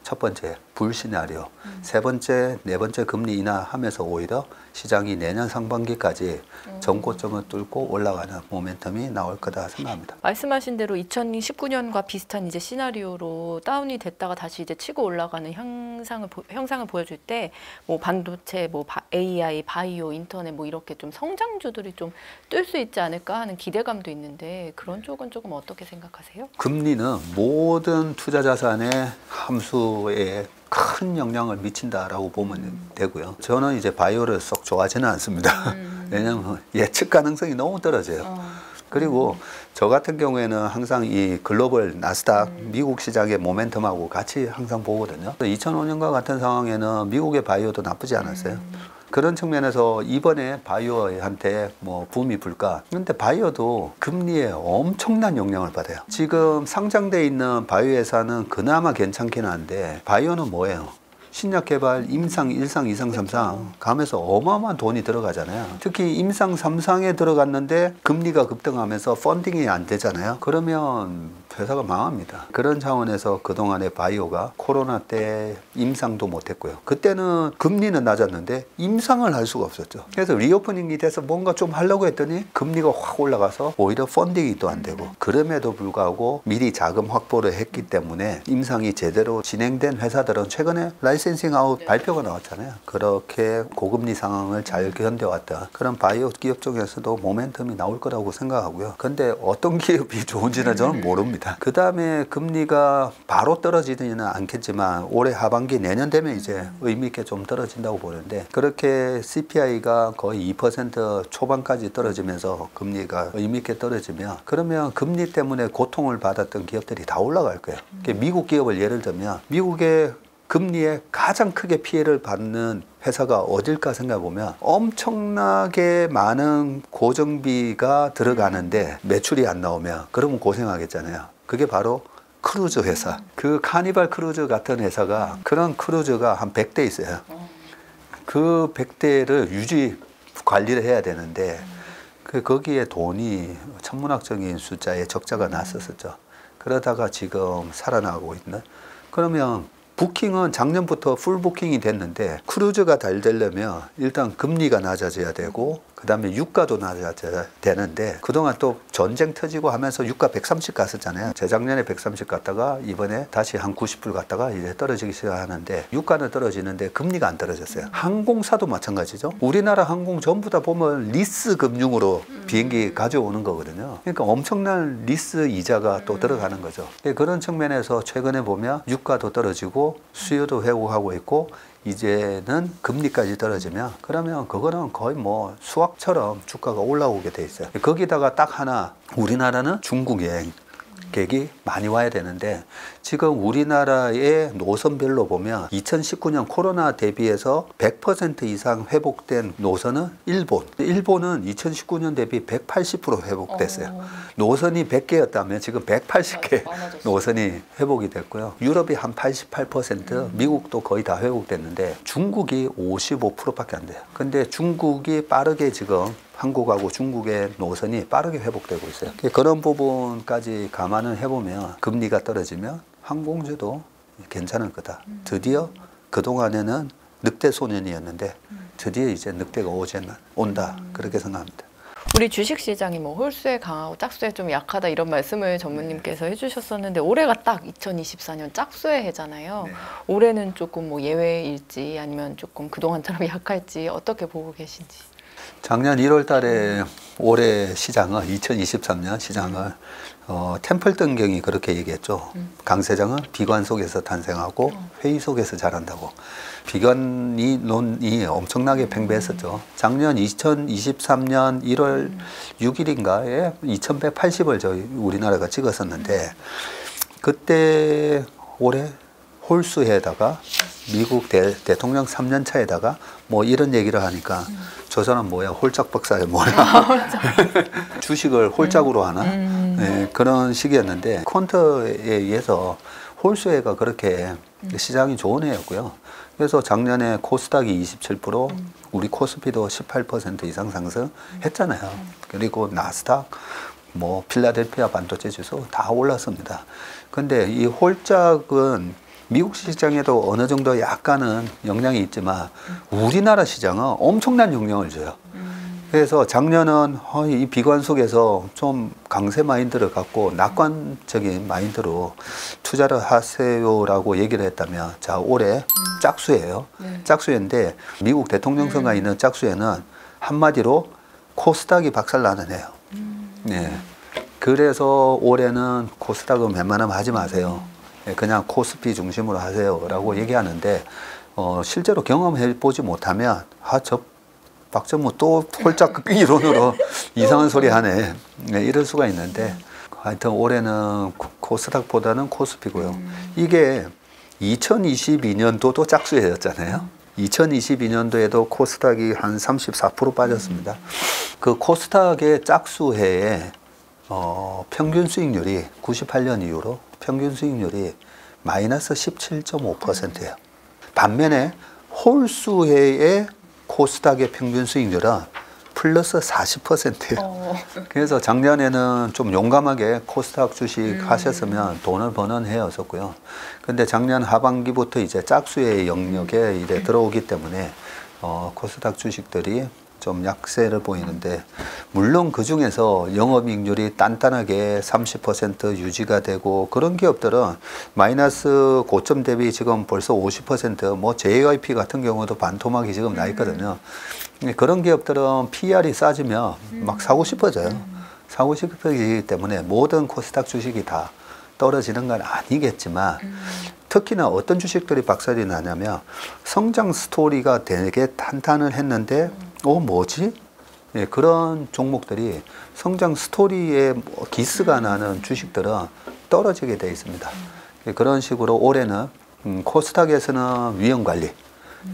첫 번째 불 시나리오, 세 번째, 네 번째 금리 인하하면서 오히려 시장이 내년 상반기까지 전고점을 뚫고 올라가는 모멘텀이 나올 거다 생각합니다. 말씀하신 대로 2019년과 비슷한 이제 시나리오로 다운이 됐다가 다시 이제 치고 올라가는 형상을 보여줄 때 뭐 반도체, 뭐 AI, 바이오, 인터넷 뭐 이렇게 좀 성장주들이 좀 뜰 수 있지 않을까 하는 기대감도 있는데 그런 쪽은 조금 어떻게 생각하세요? 금리는 모든 투자 자산의 함수에 큰 영향을 미친다라고 보면 되고요. 저는 이제 바이오를 썩 좋아하지는 않습니다. 왜냐하면 예측 가능성이 너무 떨어져요. 그리고 저 같은 경우에는 항상 이 글로벌 나스닥 미국 시장의 모멘텀하고 같이 항상 보거든요. 2005년과 같은 상황에는 미국의 바이오도 나쁘지 않았어요. 그런 측면에서 이번에 바이오한테 뭐 붐이 불까? 근데 바이오도 금리에 엄청난 영향을 받아요. 지금 상장돼 있는 바이오 회사는 그나마 괜찮긴 한데 바이오는 뭐예요? 신약 개발 임상 1상, 2상, 3상 가면서 어마어마한 돈이 들어가잖아요. 특히 임상 3상에 들어갔는데 금리가 급등하면서 펀딩이 안 되잖아요. 그러면 회사가 망합니다. 그런 차원에서 그동안에 바이오가 코로나 때 임상도 못했고요. 그때는 금리는 낮았는데 임상을 할 수가 없었죠. 그래서 리오프닝이 돼서 뭔가 좀 하려고 했더니 금리가 확 올라가서 오히려 펀딩이 또 안 되고, 그럼에도 불구하고 미리 자금 확보를 했기 때문에 임상이 제대로 진행된 회사들은 최근에 라이센싱 아웃 발표가 나왔잖아요. 그렇게 고금리 상황을 잘 견뎌왔다. 그런 바이오 기업 중에서도 모멘텀이 나올 거라고 생각하고요. 근데 어떤 기업이 좋은지는 저는 모릅니다. 그 다음에 금리가 바로 떨어지지는 않겠지만 올해 하반기 내년 되면 이제 의미 있게 좀 떨어진다고 보는데, 그렇게 CPI가 거의 2% 초반까지 떨어지면서 금리가 의미 있게 떨어지면, 그러면 금리 때문에 고통을 받았던 기업들이 다 올라갈 거예요. 미국 기업을 예를 들면 미국의 금리에 가장 크게 피해를 받는 회사가 어딜까 생각해보면 엄청나게 많은 고정비가 들어가는데 매출이 안 나오면 그러면 고생하겠잖아요. 그게 바로 크루즈 회사. 그 카니발 크루즈 같은 회사가, 그런 크루즈가 한 100대 있어요. 그 100대를 유지 관리를 해야 되는데 거기에 돈이 천문학적인 숫자의 적자가 났었죠. 그러다가 지금 살아나고 있는. 그러면 부킹은 작년부터 풀 부킹이 됐는데 크루즈가 잘 되려면 일단 금리가 낮아져야 되고, 그 다음에 유가도 낮아져야 되는데, 그동안 또 전쟁 터지고 하면서 유가 130 갔었잖아요. 재작년에 130 갔다가 이번에 다시 한 90불 갔다가 이제 떨어지기 시작하는데, 유가는 떨어지는데 금리가 안 떨어졌어요. 항공사도 마찬가지죠. 우리나라 항공 전부 다 보면 리스 금융으로 비행기 가져오는 거거든요. 그러니까 엄청난 리스 이자가 또 들어가는 거죠. 그런 측면에서 최근에 보면 유가도 떨어지고 수요도 회복하고 있고, 이제는 금리까지 떨어지면 그러면 그거는 거의 뭐 수학처럼 주가가 올라오게 돼 있어요. 거기다가 딱 하나, 우리나라는 중국 여행객이 많이 와야 되는데, 지금 우리나라의 노선별로 보면 2019년 코로나 대비해서 100% 이상 회복된 노선은 일본. 일본은 2019년 대비 180% 회복됐어요. 노선이 100개였다면 지금 180개 노선이 회복이 됐고요. 유럽이 한 88%, 미국도 거의 다 회복됐는데 중국이 55%밖에 안 돼요. 근데 중국이 빠르게 지금 한국하고 중국의 노선이 빠르게 회복되고 있어요. 그런 부분까지 감안을 해보면 금리가 떨어지면 항공주도 괜찮을 거다. 드디어 그동안에는 늑대 소년이었는데 드디어 이제 늑대가 온다. 그렇게 생각합니다. 우리 주식시장이 뭐 홀수에 강하고 짝수에 좀 약하다 이런 말씀을 전무님께서 해주셨었는데, 올해가 딱 2024년 짝수의 해잖아요. 네. 올해는 조금 뭐 예외일지 아니면 조금 그동안처럼 약할지 어떻게 보고 계신지. 작년 1월 달에 올해 시장을, 2023년 시장을 템플턴 경이 그렇게 얘기했죠. 강 세장은 비관 속에서 탄생하고 회의 속에서 자란다고. 비관론이 엄청나게 팽배했었죠. 작년 2023년 1월 6일인가에 2180을 저희 우리나라가 찍었었는데, 그때 올해 홀수에다가 미국 대통령 3년 차에다가 뭐 이런 얘기를 하니까 저 사람 뭐야, 홀짝 박사야 뭐야. 주식을 홀짝으로 하나? 네, 그런 식이었는데, 퀀터에 의해서 홀수해가 그렇게 시장이 좋은 해였고요. 그래서 작년에 코스닥이 27%, 우리 코스피도 18% 이상 상승했잖아요. 그리고 나스닥, 뭐 필라델피아 반도체 지수 다 올랐습니다. 근데 이 홀짝은 미국 시장에도 어느 정도 약간은 영향이 있지만 우리나라 시장은 엄청난 영향을 줘요. 그래서 작년은 이 비관 속에서 좀 강세 마인드를 갖고 낙관적인 마인드로 투자를 하세요라고 얘기를 했다면, 자, 올해 짝수예요. 짝수인데 미국 대통령 선거가 있는 짝수에는 한마디로 코스닥이 박살나는 해요. 네. 그래서 올해는 코스닥은 웬만하면 하지 마세요. 그냥 코스피 중심으로 하세요 라고 얘기하는데, 실제로 경험해 보지 못하면 저 박정무 또 홀짝 이론으로 이상한 소리 하네, 이럴 수가 있는데, 하여튼 올해는 코스닥보다는 코스피고요. 이게 2022년도도 짝수해였잖아요. 2022년도에도 코스닥이 한 34% 빠졌습니다. 그 코스닥의 짝수해에 평균 수익률이 98년 이후로 평균 수익률이 마이너스 17.5%예요. 반면에 홀수해의 코스닥의 평균 수익률은 플러스 40%예요. 그래서 작년에는 좀 용감하게 코스닥 주식 하셨으면 돈을 버는 해였었고요. 근데 작년 하반기부터 이제 짝수의 영역에 이제 들어오기 때문에 코스닥 주식들이 좀 약세를 보이는데, 물론 그 중에서 영업이익률이 단단하게 30% 유지가 되고 그런 기업들은 마이너스 고점 대비 지금 벌써 50%, 뭐 JYP 같은 경우도 반토막이 지금 나 있거든요. 그런 기업들은 PR이 싸지면 막 사고 싶어져요. 사고 싶어지기 때문에 모든 코스닥 주식이 다 떨어지는 건 아니겠지만, 특히나 어떤 주식들이 박살이 나냐면 성장 스토리가 되게 탄탄을 했는데 뭐지? 예, 그런 종목들이 성장 스토리에 기스가 나는 주식들은 떨어지게 돼 있습니다. 예, 그런 식으로 올해는 코스닥에서는 위험관리,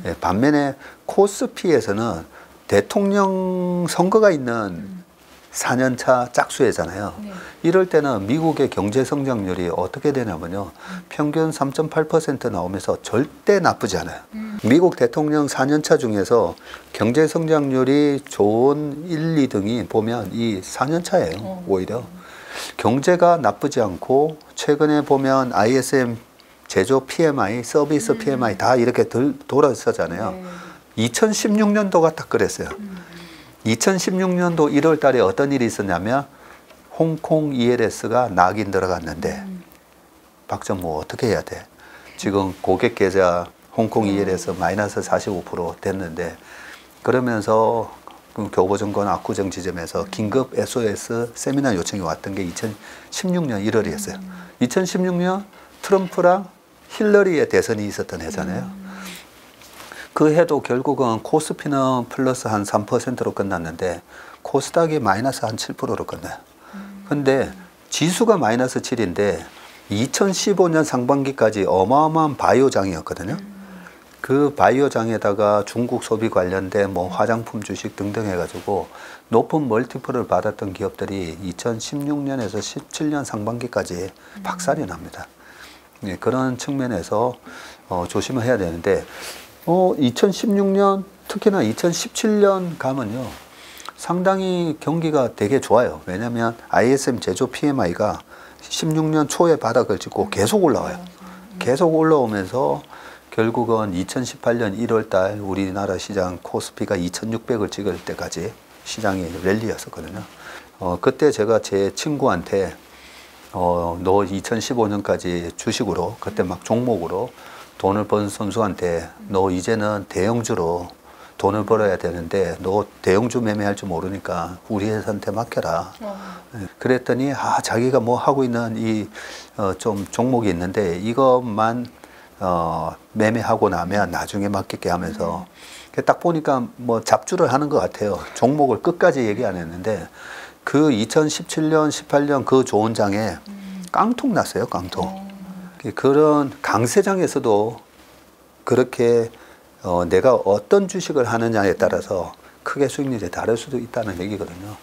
예, 반면에 코스피에서는 대통령 선거가 있는 4년차 짝수회잖아요. 네. 이럴 때는 미국의 경제 성장률이 어떻게 되냐면요, 평균 3.8% 나오면서 절대 나쁘지 않아요. 미국 대통령 4년차 중에서 경제 성장률이 좋은 1, 2등이 보면 이 4년차예요. 오히려 경제가 나쁘지 않고, 최근에 보면 ISM 제조 PMI, 서비스 PMI 다 이렇게 돌아서잖아요. 네. 2016년도가 딱 그랬어요. 2016년도 1월 달에 어떤 일이 있었냐면 홍콩 ELS가 낙인 들어갔는데 박정무 어떻게 해야 돼? 지금 고객 계좌 홍콩 ELS 마이너스 45% 됐는데, 그러면서 교보증권 압구정 지점에서 긴급 SOS 세미나 요청이 왔던 게 2016년 1월이었어요. 2016년 트럼프랑 힐러리의 대선이 있었던 해잖아요. 그 해도 결국은 코스피는 플러스 한 3%로 끝났는데 코스닥이 마이너스 한 7%로 끝나요. 근데 지수가 마이너스 7인데 2015년 상반기까지 어마어마한 바이오장이었거든요. 그 바이오장에다가 중국 소비 관련된 뭐 화장품 주식 등등 해가지고 높은 멀티플을 받았던 기업들이 2016년에서 17년 상반기까지 박살이 납니다. 네, 그런 측면에서 조심을 해야 되는데, 2016년, 특히나 2017년 가면요, 상당히 경기가 되게 좋아요. 왜냐하면 ISM 제조 PMI가 16년 초에 바닥을 찍고 계속 올라와요. 계속 올라오면서 결국은 2018년 1월 달 우리나라 시장 코스피가 2600을 찍을 때까지 시장이 랠리였었거든요. 그때 제가 제 친구한테 너 2015년까지 주식으로, 그때 막 종목으로 돈을 번 선수한테 너 이제는 대형주로 돈을 벌어야 되는데 너 대형주 매매할 줄 모르니까 우리 회사한테 맡겨라. 그랬더니 자기가 뭐 하고 있는 이 좀 종목이 있는데 이것만 매매하고 나면 나중에 맡길게 하면서, 딱 보니까 뭐 잡주를 하는 것 같아요. 종목을 끝까지 얘기 안 했는데 그 2017년 18년 그 좋은 장에 깡통 났어요. 깡통. 그런 강세장에서도 그렇게 내가 어떤 주식을 하느냐에 따라서 크게 수익률이 다를 수도 있다는 얘기거든요.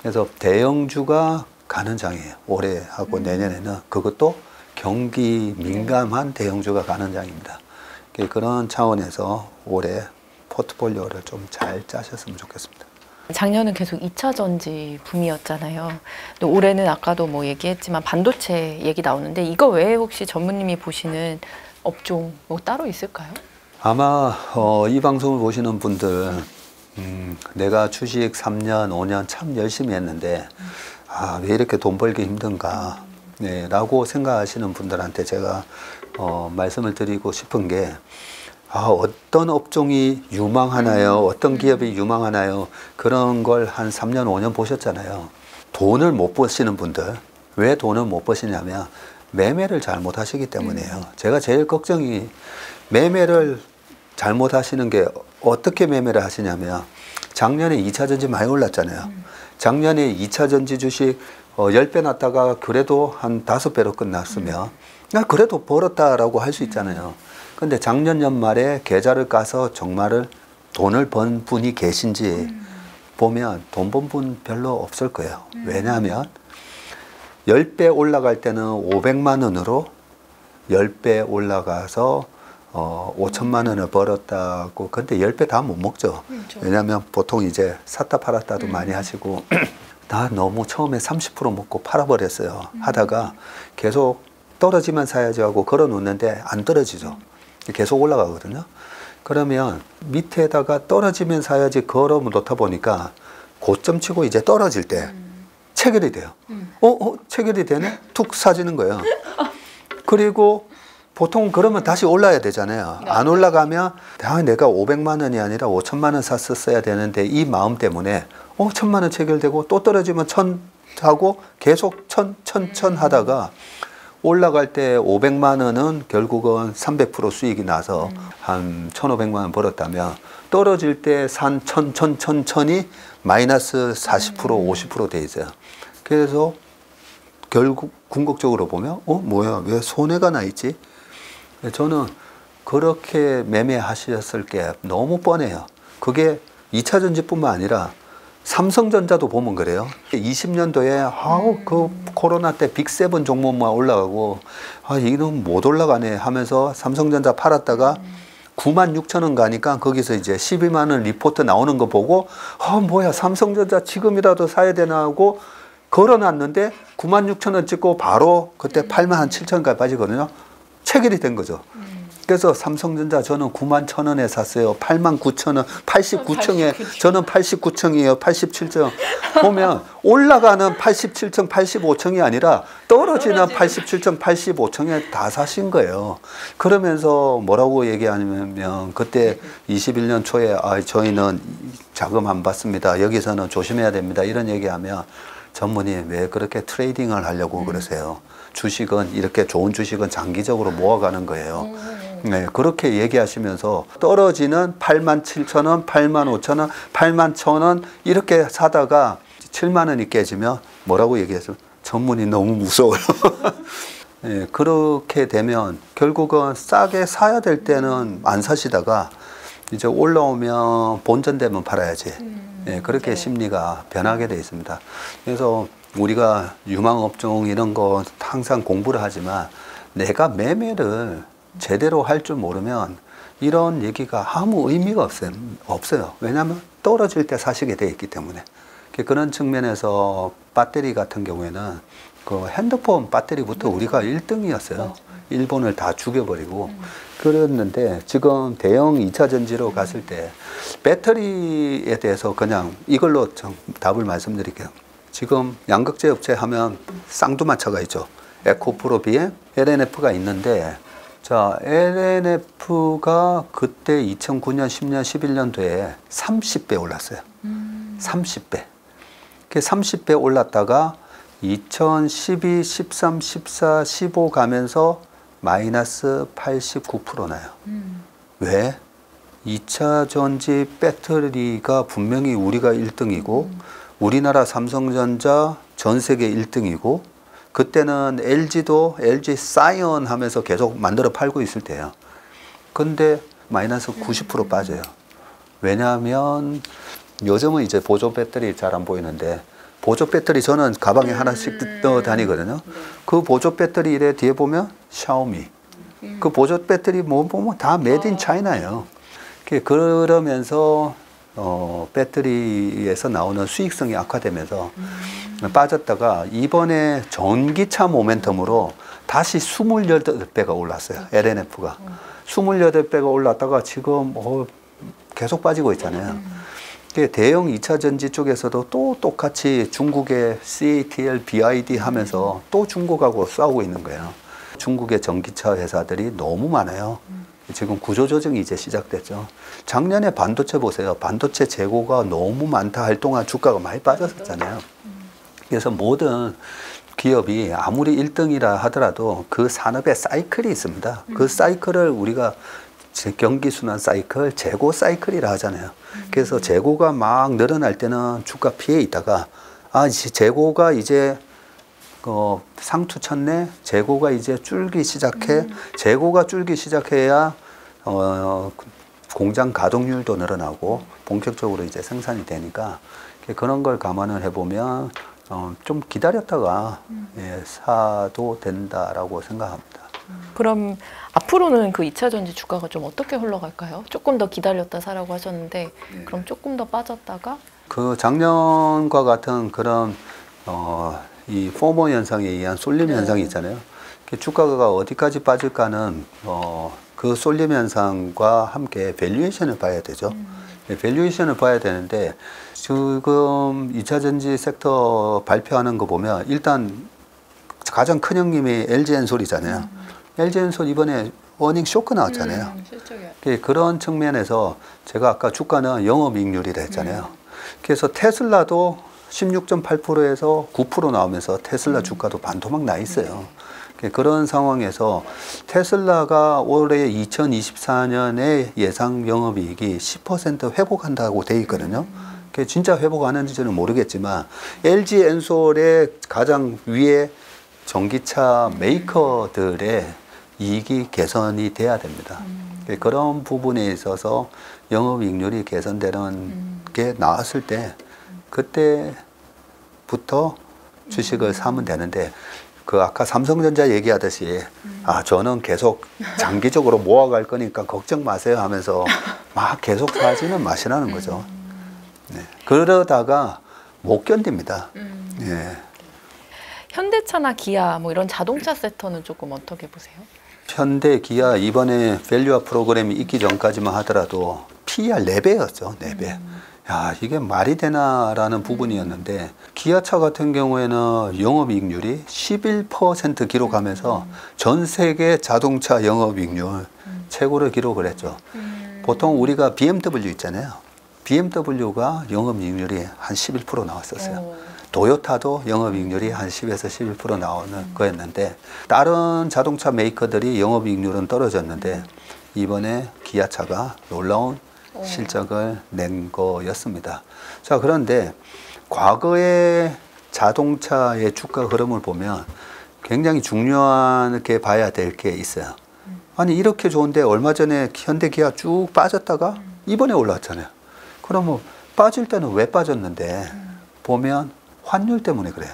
그래서 대형주가 가는 장이에요. 올해하고 내년에는. 그것도 경기 민감한 대형주가 가는 장입니다. 그런 차원에서 올해 포트폴리오를 좀 잘 짜셨으면 좋겠습니다. 작년은 계속 2차 전지 붐이었잖아요. 근데 올해는 아까도 뭐 얘기했지만 반도체 얘기 나오는데, 이거 외에 혹시 전무님이 보시는 업종 뭐 따로 있을까요? 아마 이 방송을 보시는 분들, 내가 주식 3년, 5년 참 열심히 했는데 왜 이렇게 돈 벌기 힘든가, 네, 라고 생각하시는 분들한테 제가 말씀을 드리고 싶은 게, 어떤 업종이 유망하나요? 어떤 기업이 유망하나요? 그런 걸 한 3년, 5년 보셨잖아요. 돈을 못 버시는 분들, 왜 돈을 못 버시냐면 매매를 잘못 하시기 때문이에요. 제가 제일 걱정이, 매매를 잘못 하시는 게 어떻게 매매를 하시냐면, 작년에 2차 전지 많이 올랐잖아요. 작년에 2차 전지 주식 10배 났다가 그래도 한 5배로 끝났으면 그래도 벌었다라고 할 수 있잖아요. 근데 작년 연말에 계좌를 까서 정말 돈을 번 분이 계신지 보면 돈 번 분 별로 없을 거예요. 왜냐하면 10배 올라갈 때는 500만 원으로 10배 올라가서 5천만 원을 벌었다고. 근데 10배 다 못 먹죠. 왜냐하면 보통 이제 샀다 팔았다도 많이 하시고 나 너무 처음에 30% 먹고 팔아버렸어요. 하다가 계속 떨어지면 사야지 하고 걸어 놓는데 안 떨어지죠. 계속 올라가거든요. 그러면 밑에다가 떨어지면 사야지 걸어 놓다 보니까 고점 치고 이제 떨어질 때 체결이 돼요. 체결이 되네? 툭 사지는 거예요. 그리고 보통 그러면 다시 올라야 되잖아요. 안 올라가면 내가 500만 원이 아니라 5천만 원 샀었어야 되는데 이 마음 때문에 1,000만 원 체결되고 또 떨어지면 1,000 하고 계속 1,000 하다가 올라갈 때 500만 원은 결국은 300% 수익이 나서 한 1,500만 원 벌었다면 떨어질 때 산 1,000이 마이너스 40% 50% 돼 있어요. 그래서 결국 궁극적으로 보면 뭐야 왜 손해가 나 있지? 저는 그렇게 매매하셨을 게 너무 뻔해요. 그게 2차 전지뿐만 아니라 삼성전자도 보면 그래요. 20년도에 그 코로나 때 빅7 종목만 올라가고 이놈 못 올라가네 하면서 삼성전자 팔았다가 96,000원 가니까 거기서 이제 12만 원 리포트 나오는 거 보고 뭐야 삼성전자 지금이라도 사야 되나 하고 걸어놨는데 96,000원 찍고 바로 그때 87,000원까지 빠지거든요. 체결이 된 거죠. 그래서 삼성전자 저는 91,000원에 샀어요. 89,000원, 89층에 저는 89층이에요. 87층. 보면 올라가는 87층, 85층이 아니라 떨어지는 87층, 85층에 다 사신 거예요. 그러면서 뭐라고 얘기하냐면 그때 21년 초에 저희는 자금 안 받습니다. 여기서는 조심해야 됩니다. 이런 얘기하면 전문이 왜 그렇게 트레이딩을 하려고 그러세요? 주식은 이렇게 좋은 주식은 장기적으로 모아가는 거예요. 네, 그렇게 얘기하시면서 떨어지는 87,000원, 85,000원, 81,000원 이렇게 사다가 7만 원이 깨지면 뭐라고 얘기했어요? 전문이 너무 무서워요. 네, 그렇게 되면 결국은 싸게 사야 될 때는 안 사시다가 이제 올라오면 본전되면 팔아야지. 네, 그렇게 심리가 변하게 돼 있습니다. 그래서 우리가 유망업종 이런 거 항상 공부를 하지만 내가 매매를 제대로 할 줄 모르면 이런 얘기가 아무 의미가 없어요. 왜냐하면 떨어질 때 사시게 돼 있기 때문에. 그런 측면에서 배터리 같은 경우에는 그 핸드폰 배터리부터 우리가 1등이었어요. 일본을 다 죽여버리고 그랬는데 지금 대형 2차 전지로 갔을 때 배터리에 대해서 그냥 이걸로 좀 답을 말씀드릴게요. 지금 양극재 업체 하면 쌍두마차가 있죠. 에코프로 BM, LNF가 있는데 자, LNF가 그때 2009년, 10년, 11년도에 30배 올랐어요. 30배. 그 30배 올랐다가 2012, 13, 14, 15 가면서 마이너스 89% 나요. 왜? 2차 전지 배터리가 분명히 우리가 1등이고 우리나라 삼성전자 전 세계 1등이고 그때는 LG도 LG 사이언 하면서 계속 만들어 팔고 있을 때예요. 근데 마이너스 90% 빠져요. 왜냐하면 요즘은 이제 보조 배터리 잘 안 보이는데 보조 배터리 저는 가방에 하나씩 넣어 다니거든요. 그 보조 배터리 이래 뒤에 보면 샤오미. 그 보조 배터리 뭐 보면 다 메이드 인 차이나예요. 그러면서 배터리에서 나오는 수익성이 악화되면서 빠졌다가 이번에 전기차 모멘텀으로 다시 28배가 올랐어요. LNF가. 28배가 올랐다가 지금 계속 빠지고 있잖아요. 대형 2차 전지 쪽에서도 또 똑같이 중국의 CATL, BID 하면서 또 중국하고 싸우고 있는 거예요. 중국의 전기차 회사들이 너무 많아요. 지금 구조조정이 이제 시작됐죠. 작년에 반도체 보세요. 반도체 재고가 너무 많다 할 동안 주가가 많이 빠졌었잖아요. 그래서 모든 기업이 아무리 1등이라 하더라도 그 산업에 사이클이 있습니다. 그 사이클을 우리가 경기순환 사이클, 재고 사이클이라 하잖아요. 그래서 재고가 막 늘어날 때는 주가 피해 있다가 재고가 이제 상투 쳤네. 재고가 이제 줄기 시작해. 재고가 줄기 시작해야 공장 가동률도 늘어나고 본격적으로 이제 생산이 되니까 그런 걸 감안을 해보면 좀 기다렸다가 사도 된다라고 생각합니다. 그럼 앞으로는 그 2차 전지 주가가 좀 어떻게 흘러갈까요? 조금 더 기다렸다 사라고 하셨는데 그럼 조금 더 빠졌다가 그 작년과 같은 그런 이 포모 현상에 의한 쏠림 현상이 있잖아요. 주가가 어디까지 빠질까는 그 쏠림 현상과 함께 밸류에이션을 봐야 되죠. 밸류에이션을 봐야 되는데 지금 2차 전지 섹터 발표하는 거 보면 일단 가장 큰 형님이 LG엔솔이잖아요. LG엔솔 이번에 어닝 쇼크 나왔잖아요. 그런 측면에서 제가 아까 주가는 영업이익률이라 했잖아요. 그래서 테슬라도 16.8%에서 9% 나오면서 테슬라 주가도 반토막 나 있어요. 그런 상황에서 테슬라가 올해 2024년에 예상 영업이익이 10% 회복한다고 돼 있거든요. 그게 진짜 회복하는지는 모르겠지만 LG 엔솔의 가장 위에 전기차 메이커들의 이익이 개선이 돼야 됩니다. 그런 부분에 있어서 영업이익률이 개선되는 게 나왔을 때 그때부터 주식을 사면 되는데 그 아까 삼성전자 얘기하듯이 저는 계속 장기적으로 모아갈 거니까 걱정 마세요 하면서 막 계속 사지는 마시라는 거죠. 네. 그러다가 못 견딥니다. 예. 현대차나 기아 뭐 이런 자동차 섹터는 조금 어떻게 보세요? 현대, 기아 이번에 밸류업 프로그램이 있기 전까지만 하더라도 PER 4배였죠. 4배. 야, 이게 말이 되나라는 부분이었는데 기아차 같은 경우에는 영업이익률이 11% 기록하면서 전 세계 자동차 영업이익률 최고를 기록을 했죠. 보통 우리가 BMW 있잖아요. BMW가 영업이익률이 한 11% 나왔었어요. 도요타도 영업이익률이 한 10에서 11% 나오는 거였는데 다른 자동차 메이커들이 영업이익률은 떨어졌는데 이번에 기아차가 놀라운 실적을 낸 거였습니다. 자, 그런데 과거의 자동차의 주가 흐름을 보면 굉장히 중요하게 봐야 될 게 있어요. 아니 이렇게 좋은데 얼마 전에 현대 기아 쭉 빠졌다가 이번에 올라왔잖아요. 그러면 빠질 때는 왜 빠졌는데 보면 환율 때문에 그래요.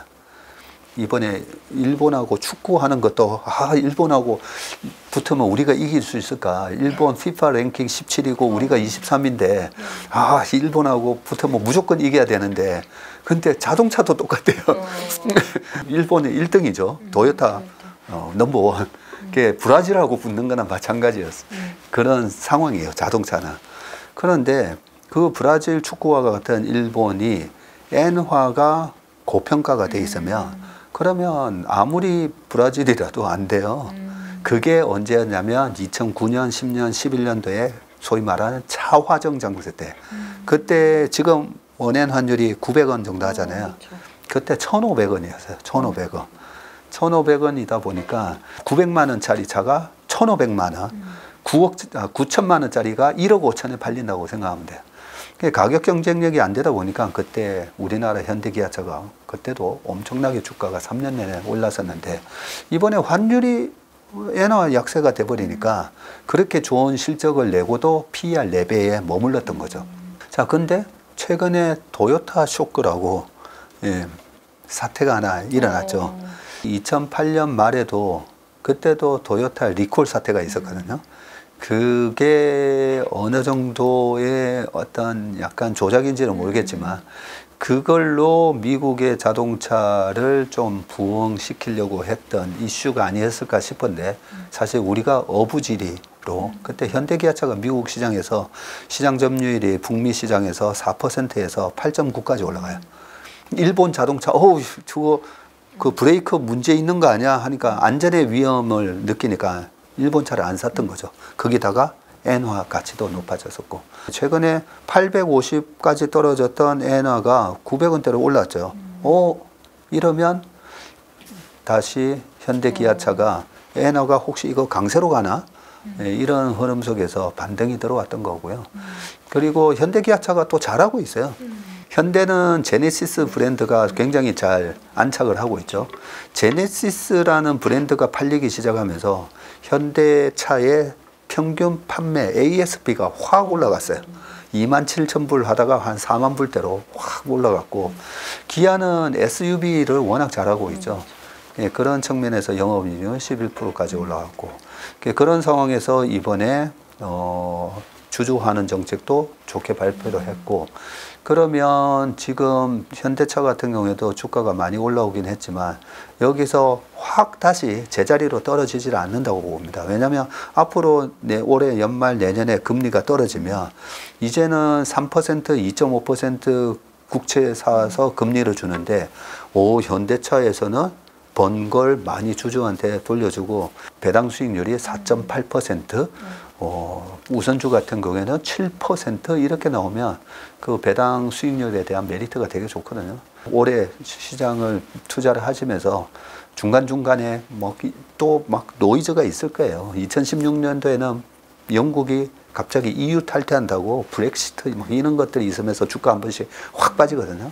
이번에 일본하고 축구하는 것도 일본하고 붙으면 우리가 이길 수 있을까? 일본 FIFA 랭킹 17이고 우리가 23인데 일본하고 붙으면 무조건 이겨야 되는데 근데 자동차도 똑같아요. 일본이 1등이죠. 도요타 넘버원. 그게 브라질하고 붙는 거나 마찬가지였어요. 그런 상황이에요. 자동차는. 그런데 그 브라질 축구와 같은 일본이 엔화가 고평가가 돼 있으면 그러면 아무리 브라질이라도 안 돼요. 그게 언제였냐면 2009년, 10년, 11년도에 소위 말하는 차화정 장세 때. 그때 지금 원엔 환율이 900원 정도 하잖아요. 그때 1,500원이었어요. 1,500원. 1,500원이다 보니까 900만 원짜리 차가 1,500만 원, 9천만 원짜리가 1억 5천에 팔린다고 생각하면 돼요. 가격 경쟁력이 안 되다 보니까 그때 우리나라 현대기아차가 그때도 엄청나게 주가가 3년 내내 올랐었는데 이번에 환율이 엔화 약세가 돼버리니까 그렇게 좋은 실적을 내고도 PER 4배에 머물렀던 거죠. 자, 근데 최근에 도요타 쇼크라고 사태가 하나 일어났죠. 2008년 말에도 그때도 도요타 리콜 사태가 있었거든요. 그게 어느 정도의 어떤 약간 조작인지는 모르겠지만 그걸로 미국의 자동차를 좀 부흥시키려고 했던 이슈가 아니었을까 싶은데 사실 우리가 어부지리로 그때 현대기아차가 미국 시장에서 시장 점유율이 북미 시장에서 4%에서 8.9까지 올라가요. 일본 자동차 저거 그 브레이크 문제 있는 거 아니야 하니까 안전의 위험을 느끼니까 일본 차를 안 샀던 거죠. 거기다가 엔화 가치도 높아졌었고 최근에 850까지 떨어졌던 엔화가 900원대로 올랐죠. 이러면 다시 현대기아차가 엔화가 혹시 이거 강세로 가나? 이런 흐름 속에서 반등이 들어왔던 거고요. 그리고 현대기아차가 또 잘하고 있어요. 현대는 제네시스 브랜드가 굉장히 잘 안착을 하고 있죠. 제네시스라는 브랜드가 팔리기 시작하면서 현대차의 평균 판매 ASP가 확 올라갔어요. 27,000불 하다가 한 4만 불대로 확 올라갔고 기아는 SUV를 워낙 잘하고 있죠. 예, 그런 측면에서 영업이익은 11%까지 올라갔고 그런 상황에서 이번에 주주환원 정책도 좋게 발표를 했고 그러면 지금 현대차 같은 경우에도 주가가 많이 올라오긴 했지만 여기서 확 다시 제자리로 떨어지질 않는다고 봅니다. 왜냐하면 앞으로 올해 연말 내년에 금리가 떨어지면 이제는 3% 2.5% 국채 사서 금리를 주는데 현대차에서는 번 걸 많이 주주한테 돌려주고 배당 수익률이 4.8%, 우선주 같은 경우에는 7% 이렇게 나오면 그 배당 수익률에 대한 메리트가 되게 좋거든요. 올해 시장을 투자를 하시면서 중간중간에 또 막 노이즈가 있을 거예요. 2016년도에는 영국이 갑자기 EU 탈퇴한다고 브렉시트 이런 것들이 있으면서 주가 한 번씩 확 빠지거든요.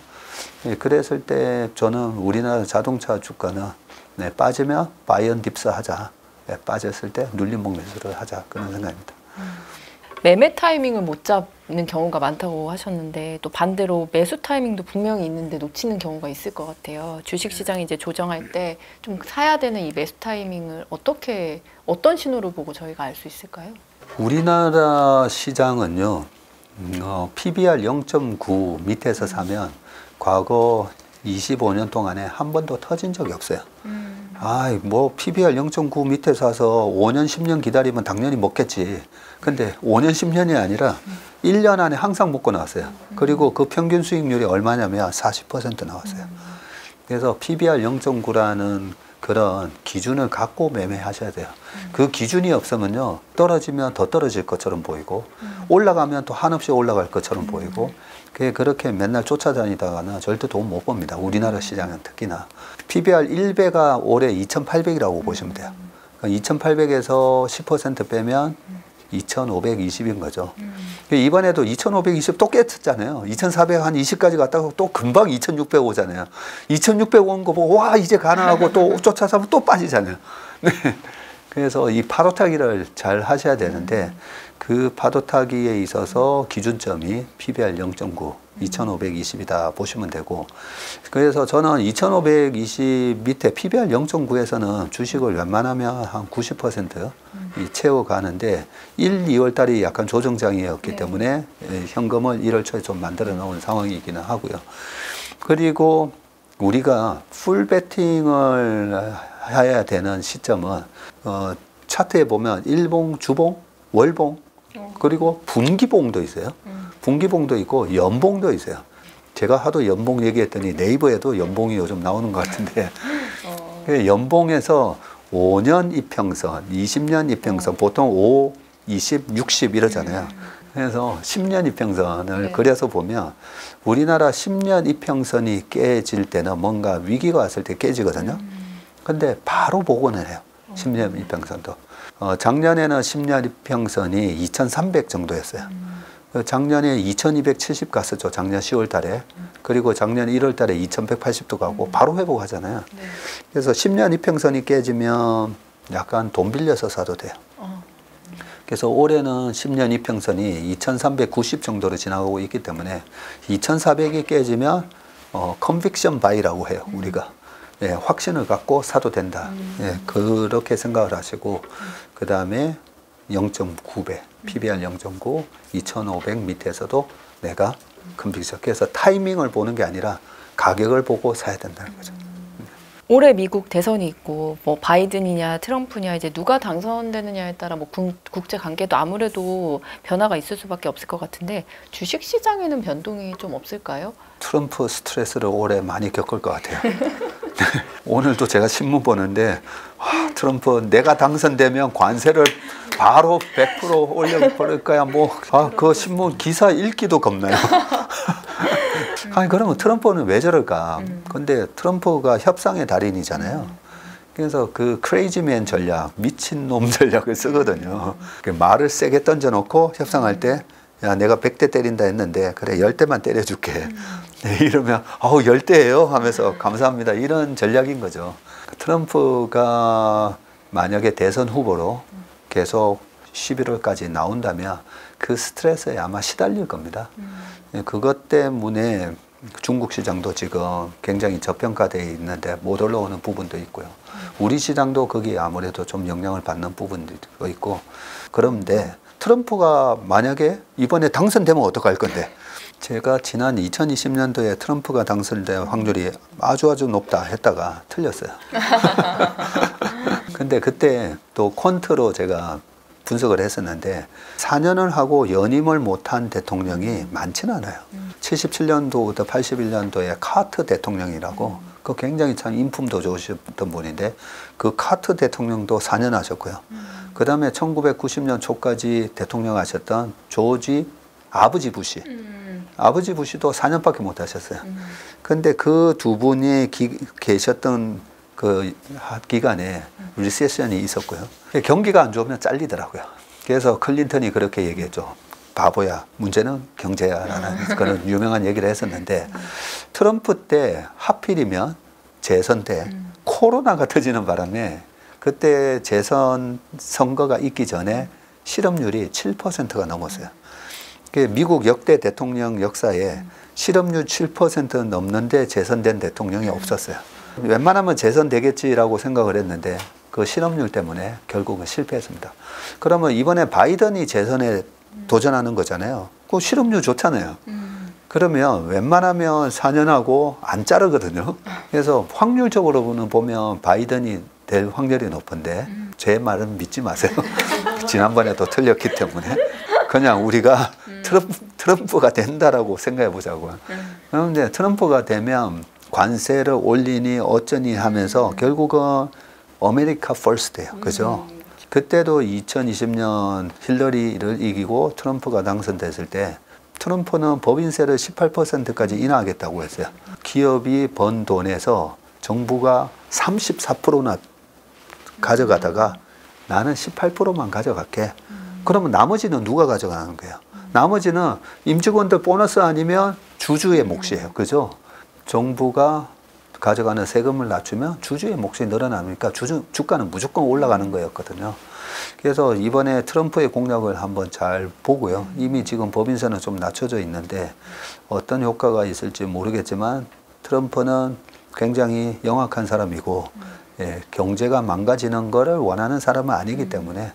예, 그랬을 때 저는 우리나라 자동차 주가는 빠지면 바이언 딥스 하자. 예, 빠졌을 때 눌림목 매수를 하자. 그런 생각입니다. 매매 타이밍을 못 잡는 경우가 많다고 하셨는데 또 반대로 매수 타이밍도 분명히 있는데 놓치는 경우가 있을 것 같아요. 주식시장이 이제 조정할 때 좀 사야 되는 이 매수 타이밍을 어떤 신호를 보고 저희가 알 수 있을까요? 우리나라 시장은요, PBR 0.9 밑에서 사면 과거 25년 동안에 한 번도 터진 적이 없어요. PBR 0.9 밑에 사서 5년, 10년 기다리면 당연히 먹겠지. 근데 5년, 10년이 아니라 1년 안에 항상 먹고 나왔어요. 그리고 그 평균 수익률이 얼마냐면 40% 나왔어요. 그래서 PBR 0.9라는 그런 기준을 갖고 매매하셔야 돼요. 그 기준이 없으면요, 떨어지면 더 떨어질 것처럼 보이고, 올라가면 또 한없이 올라갈 것처럼 보이고, 그렇게 맨날 쫓아다니다가는 절대 돈 못 봅니다. 우리나라 시장은 특히나. PBR 1배가 올해 2,800이라고 보시면 돼요. 2,800에서 10% 빼면 2,520인 거죠. 이번에도 2,520 또 깼었잖아요. 2,400 한 20까지 갔다가 또 금방 2,600 오잖아요. 2,600 온 거 보고 와 이제 가능하고 또 쫓아서 또 빠지잖아요. 네. 그래서 이 파도 타기를 잘 하셔야 되는데 그 파도 타기에 있어서 기준점이 PBR 0.9, 2,520이다 보시면 되고 그래서 저는 2,520 밑에 PBR 0.9에서는 주식을 웬만하면 한 90% 채워가는데 1, 2월 달이 약간 조정장이었기 때문에 현금을 1월 초에 좀 만들어 놓은 상황이기는 하고요. 그리고 우리가 풀 베팅을 해야 되는 시점은 차트에 보면 일봉, 주봉, 월봉 그리고 분기봉도 있어요. 분기봉도 있고 연봉도 있어요. 제가 하도 연봉 얘기했더니 네이버에도 연봉이 요즘 나오는 것 같은데 연봉에서 5년 이평선, 20년 이평선 보통 5, 20, 60 이러잖아요. 그래서 10년 이평선을 그려서 보면 우리나라 10년 이평선이 깨질 때는 뭔가 위기가 왔을 때 깨지거든요. 근데 바로 복원을 해요. 10년 이평선도. 작년에는 10년 이평선이 2,300 정도였어요. 작년에 2,270 갔었죠. 작년 10월 달에. 그리고 작년 1월 달에 2,180도 가고 바로 회복하잖아요. 그래서 10년 이평선이 깨지면 약간 돈 빌려서 사도 돼요. 그래서 올해는 10년 이평선이 2,390 정도로 지나가고 있기 때문에 2,400이 깨지면 컨빅션 바이라고 해요. 우리가. 예, 확신을 갖고 사도 된다. 예, 그렇게 생각을 하시고 그 다음에 0.9배, PBR 0.9, 2,500 밑에서도 내가 컨빅션. 그래서 타이밍을 보는 게 아니라 가격을 보고 사야 된다는 거죠. 올해 미국 대선이 있고 뭐 바이든이냐 트럼프냐 이제 누가 당선되느냐에 따라 뭐 국제 관계도 아무래도 변화가 있을 수밖에 없을 것 같은데 주식 시장에는 변동이 좀 없을까요? 트럼프 스트레스를 올해 많이 겪을 것 같아요. 오늘도 제가 신문 보는데 트럼프 내가 당선되면 관세를 바로 100% 올려버릴 거야. 그 신문 기사 읽기도 겁나요. 아니 그러면 트럼프는 왜 저럴까? 근데 트럼프가 협상의 달인이잖아요. 그래서 그 크레이지맨 전략, 미친놈 전략을 쓰거든요. 말을 세게 던져놓고 협상할 때 야 내가 100대 때린다 했는데 그래 10대만 때려줄게. 이러면 10대예요 하면서 감사합니다. 이런 전략인 거죠. 트럼프가 만약에 대선 후보로 계속 11월까지 나온다면 그 스트레스에 아마 시달릴 겁니다. 그것 때문에 중국 시장도 지금 굉장히 저평가되어 있는데 못 올라오는 부분도 있고요. 우리 시장도 거기에 아무래도 좀 영향을 받는 부분도 있고. 그런데 트럼프가 만약에 이번에 당선되면 어떡할 건데? 제가 지난 2020년도에 트럼프가 당선될 확률이 아주 높다 했다가 틀렸어요. 근데 그때 또 퀀트로 제가 분석을 했었는데 4년을 하고 연임을 못한 대통령이 많지는 않아요. 77년도부터 81년도에 카트 대통령이라고 그 굉장히 참 인품도 좋으셨던 분인데 그 카트 대통령도 4년 하셨고요. 그 다음에 1990년 초까지 대통령 하셨던 조지 아버지 부시. 아버지 부시도 4년밖에 못 하셨어요. 근데 그 두 분이 계셨던 그 기간에 리세션이 있었고요. 경기가 안 좋으면 잘리더라고요. 그래서 클린턴이 그렇게 얘기했죠. 바보야, 문제는 경제야라는 그런 유명한 얘기를 했었는데 트럼프 때 하필이면 재선 때 코로나가 터지는 바람에 그때 재선 선거가 있기 전에 실업률이 7%가 넘었어요. 미국 역대 대통령 역사에 실업률 7% 넘는데 재선된 대통령이 없었어요. 웬만하면 재선되겠지라고 생각을 했는데 그 실업률 때문에 결국은 실패했습니다. 그러면 이번에 바이든이 재선에 도전하는 거잖아요. 그 실업률 좋잖아요. 그러면 웬만하면 4년하고 안 자르거든요. 그래서 확률적으로는 보면 바이든이 될 확률이 높은데 제 말은 믿지 마세요. 지난번에도 틀렸기 때문에 그냥 우리가 트럼프가 된다라고 생각해 보자고요. 그런데 트럼프가 되면 관세를 올리니 어쩌니 하면서 결국은 아메리카 퍼스트예요. 그죠? 그때도 2020년 힐러리를 이기고 트럼프가 당선됐을 때 트럼프는 법인세를 18%까지 인하하겠다고 했어요. 기업이 번 돈에서 정부가 34%나 가져가다가 나는 18%만 가져갈게. 그러면 나머지는 누가 가져가는 거예요? 나머지는 임직원들 보너스 아니면 주주의 몫이에요. 그죠? 정부가 가져가는 세금을 낮추면 주주의 몫이 늘어나니까 주가는 무조건 올라가는 거였거든요. 그래서 이번에 트럼프의 공약을 한번 잘 보고요. 이미 지금 법인세는 좀 낮춰져 있는데 어떤 효과가 있을지 모르겠지만 트럼프는 굉장히 영악한 사람이고 경제가 망가지는 것을 원하는 사람은 아니기 때문에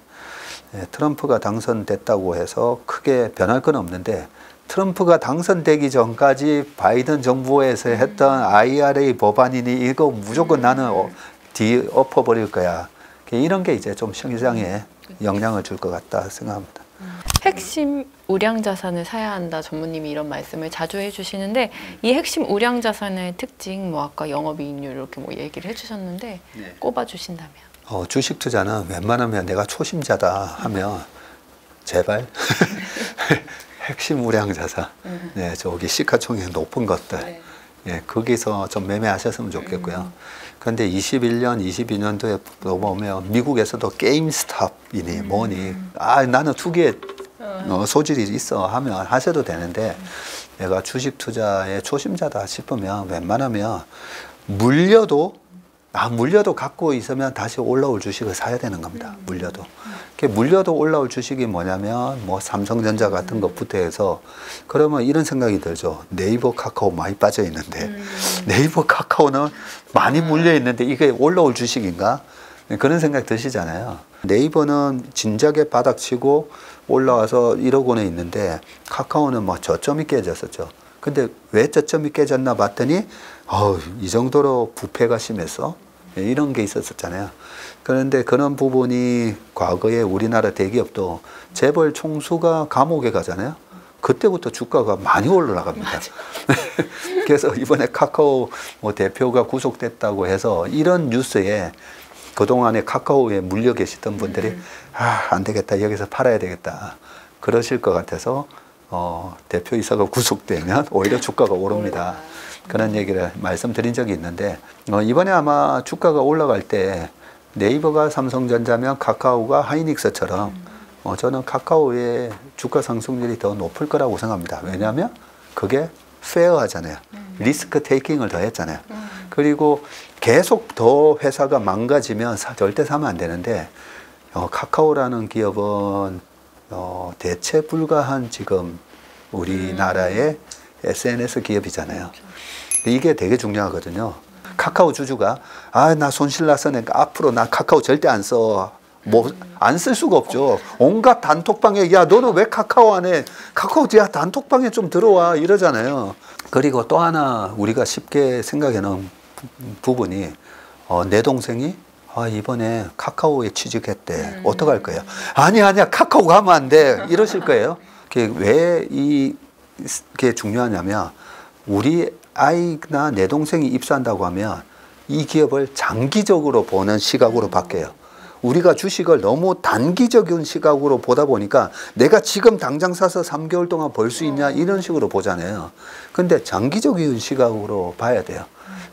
트럼프가 당선됐다고 해서 크게 변할 건 없는데 트럼프가 당선되기 전까지 바이든 정부에서 했던 IRA 법안이니 이거 무조건 나는 엎어버릴 거야. 이런 게 이제 좀 시장에 영향을 줄 것 같다 생각합니다. 핵심 우량 자산을 사야 한다 전무님이 이런 말씀을 자주 해주시는데 이 핵심 우량 자산의 특징 뭐 아까 영업이익률 이렇게 뭐 얘기를 해주셨는데 꼽아주신다면 주식 투자는 웬만하면 내가 초심자다 하면 제발 핵심 우량 자산 저기 시가총액 높은 것들 거기서 좀 매매하셨으면 좋겠고요. 그런데 21년, 22년도에 보면 미국에서도 게임스탑이니 뭐니 나는 투기에 소질이 있어 하면 하셔도 되는데 내가 주식 투자에 초심자다 싶으면 웬만하면 물려도 갖고 있으면 다시 올라올 주식을 사야 되는 겁니다. 물려도 올라올 주식이 뭐냐면 뭐 삼성전자 같은 것부터 해서 그러면 이런 생각이 들죠. 네이버 카카오 많이 빠져 있는데 네이버 카카오는 많이 물려 있는데 이게 올라올 주식인가? 그런 생각 드시잖아요. 네이버는 진작에 바닥치고 올라와서 1억 원에 있는데 카카오는 뭐 저점이 깨졌었죠. 근데 왜 저점이 깨졌나 봤더니 이 정도로 부패가 심했어? 이런 게 있었잖아요. 그런데 그런 부분이 과거에 우리나라 대기업도 재벌 총수가 감옥에 가잖아요. 그때부터 주가가 많이 올라갑니다. 그래서 이번에 카카오 대표가 구속됐다고 해서 이런 뉴스에 그동안에 카카오에 물려 계시던 분들이 안 되겠다, 여기서 팔아야 되겠다 그러실 것 같아서 대표이사가 구속되면 오히려 주가가 오릅니다. 그런 얘기를 말씀드린 적이 있는데 이번에 아마 주가가 올라갈 때 네이버가 삼성전자면 카카오가 하이닉스처럼 저는 카카오의 주가 상승률이 더 높을 거라고 생각합니다. 왜냐하면 그게 페어하잖아요. 리스크 테이킹을 더 했잖아요. 그리고 계속 더 회사가 망가지면 절대 사면 안 되는데 카카오라는 기업은 대체 불가한 지금 우리나라의 SNS 기업이잖아요. 이게 되게 중요하거든요. 카카오 주주가 나 손실 나서 내가 앞으로 나 카카오 절대 안 써. 뭐 안 쓸 수가 없죠. 온갖 단톡방에 야 너는 왜 카카오 안 해? 카카오 야 단톡방에 좀 들어와 이러잖아요. 그리고 또 하나 우리가 쉽게 생각하는 부분이 내 동생이 이번에 카카오에 취직했대. 어떡할 거예요? 아니야 카카오 가면 안 돼. 이러실 거예요. 왜 이게 중요하냐면 우리 아이나 내 동생이 입사한다고 하면 이 기업을 장기적으로 보는 시각으로 바뀌어요. 우리가 주식을 너무 단기적인 시각으로 보다 보니까 내가 지금 당장 사서 3개월 동안 벌 수 있냐 이런 식으로 보잖아요. 근데 장기적인 시각으로 봐야 돼요.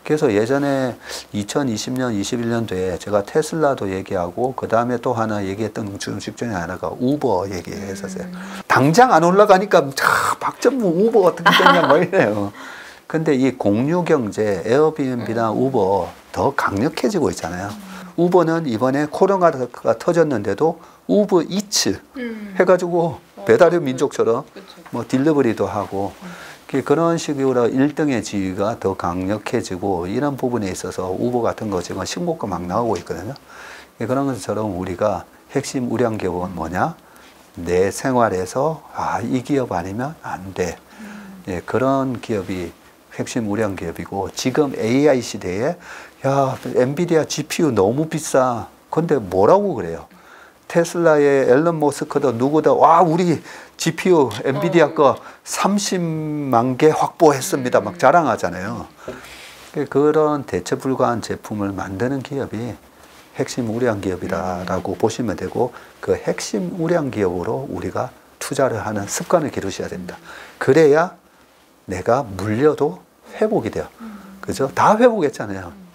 그래서 예전에 2020년, 21년도에 제가 테슬라도 얘기하고 그 다음에 또 하나 얘기했던 주식 중에 하나가 우버 얘기했었어요. 당장 안 올라가니까 박전무 우버 어떻게 되냐 뭐 이래요. 근데 이 공유 경제, 에어비앤비나 우버 더 강력해지고 있잖아요. 우버는 이번에 코로나가 터졌는데도 우버 이츠 해가지고 배달의 민족처럼 뭐 딜리버리도 하고 그런 식으로 1등의 지위가 더 강력해지고 이런 부분에 있어서 우버 같은 거 지금 신고가 막 나오고 있거든요. 그런 것처럼 우리가 핵심 우량 기업은 뭐냐? 내 생활에서 이 기업 아니면 안 돼. 그런 기업이 핵심 우량 기업이고 지금 AI 시대에 엔비디아 GPU 너무 비싸. 근데 뭐라고 그래요? 테슬라의 앨런 머스크도 누구다 우리 GPU 엔비디아 거 30만 개 확보했습니다. 막 자랑하잖아요. 그런 대체 불가한 제품을 만드는 기업이 핵심 우량 기업이다라고 보시면 되고 그 핵심 우량 기업으로 우리가 투자를 하는 습관을 기르셔야 됩니다. 그래야 내가 물려도 회복이 돼요. 그죠? 다 회복했잖아요.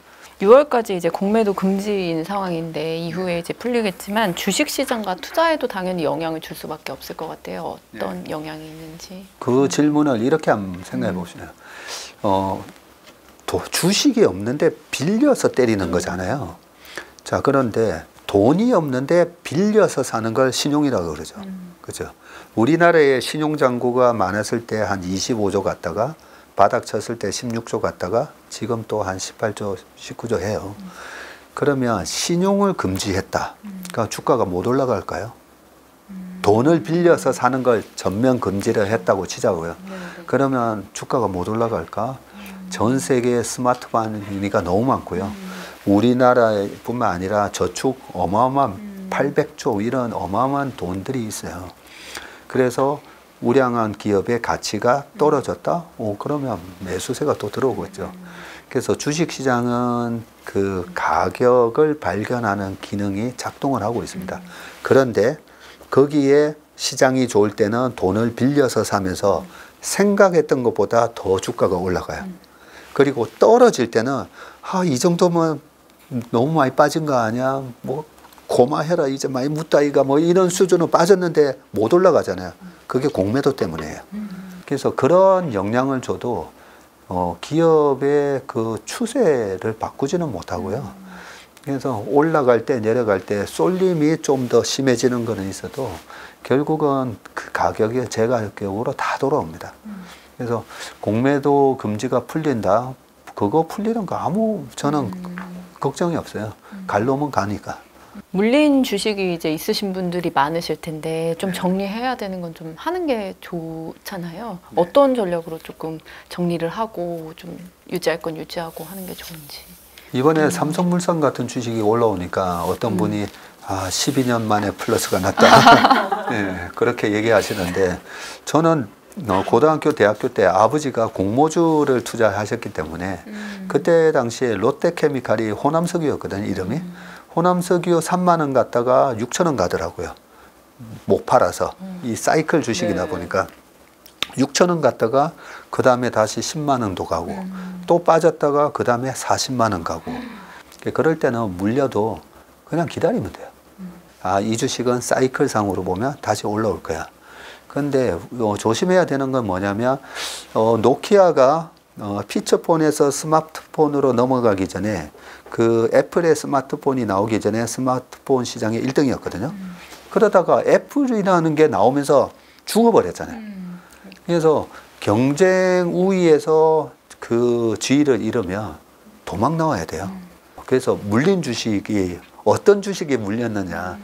6월까지 이제 공매도 금지인 상황인데 이후에 이제 풀리겠지만 주식 시장과 투자에도 당연히 영향을 줄 수밖에 없을 것 같아요. 어떤 영향이 있는지. 그 질문을 이렇게 한번 생각해 보시면 주식이 없는데 빌려서 때리는 거잖아요. 자, 그런데 돈이 없는데 빌려서 사는 걸 신용이라고 그러죠. 그죠? 우리나라에 신용잔고가 많았을 때 한 25조 갔다가 바닥 쳤을 때 16조 갔다가 지금 또 한 18조, 19조 해요. 그러면 신용을 금지했다. 그러니까 주가가 못 올라갈까요? 돈을 빌려서 사는 걸 전면 금지를 했다고 치자고요. 그러면 주가가 못 올라갈까? 전 세계에 스마트머니가 너무 많고요. 우리나라뿐만 아니라 저축 어마어마한 800조 이런 어마어마한 돈들이 있어요. 그래서 우량한 기업의 가치가 떨어졌다? 그러면 매수세가 또 들어오겠죠. 그래서 주식시장은 그 가격을 발견하는 기능이 작동을 하고 있습니다. 그런데 거기에 시장이 좋을 때는 돈을 빌려서 사면서 생각했던 것보다 더 주가가 올라가요. 그리고 떨어질 때는 이 정도면 너무 많이 빠진 거 아니야? 뭐 고마해라 이제 많이 묻다이가 뭐 이런 수준으로 빠졌는데 못 올라가잖아요. 그게 공매도 때문이에요. 그래서 그런 영향을 줘도 기업의 그 추세를 바꾸지는 못하고요. 그래서 올라갈 때 내려갈 때 쏠림이 좀 더 심해지는 거는 있어도 결국은 그 가격이 제 가격으로 다 돌아옵니다. 그래서 공매도 금지가 풀린다. 그거 풀리는 거 저는 걱정이 없어요. 갈 놈은 가니까. 물린 주식이 이제 있으신 분들이 많으실 텐데 좀 정리해야 되는 건 좀 하는 게 좋잖아요. 어떤 전략으로 조금 정리를 하고 좀 유지할 건 유지하고 하는 게 좋은지. 이번에 삼성물산 같은 주식이 올라오니까 어떤 분이 12년 만에 플러스가 났다. 네, 그렇게 얘기하시는데 저는 고등학교, 대학교 때 아버지가 공모주를 투자하셨기 때문에 그때 당시에 롯데케미칼이 호남석유였거든요, 이름이. 호남석유 3만 원 갔다가 6천 원 가더라고요. 못 팔아서. 이 사이클 주식이다 보니까 6천 원 갔다가 그 다음에 다시 10만 원도 가고 또 빠졌다가 그 다음에 40만 원 가고. 그럴 때는 물려도 그냥 기다리면 돼요. 이 주식은 사이클상으로 보면 다시 올라올 거야. 근데 조심해야 되는 건 뭐냐면 노키아가 피처폰에서 스마트폰으로 넘어가기 전에 그 애플의 스마트폰이 나오기 전에 스마트폰 시장의 1등이었거든요. 그러다가 애플이라는 게 나오면서 죽어버렸잖아요. 그래서 경쟁 우위에서 그 지위를 잃으면 도망 나와야 돼요. 그래서 물린 주식이 어떤 주식에 물렸느냐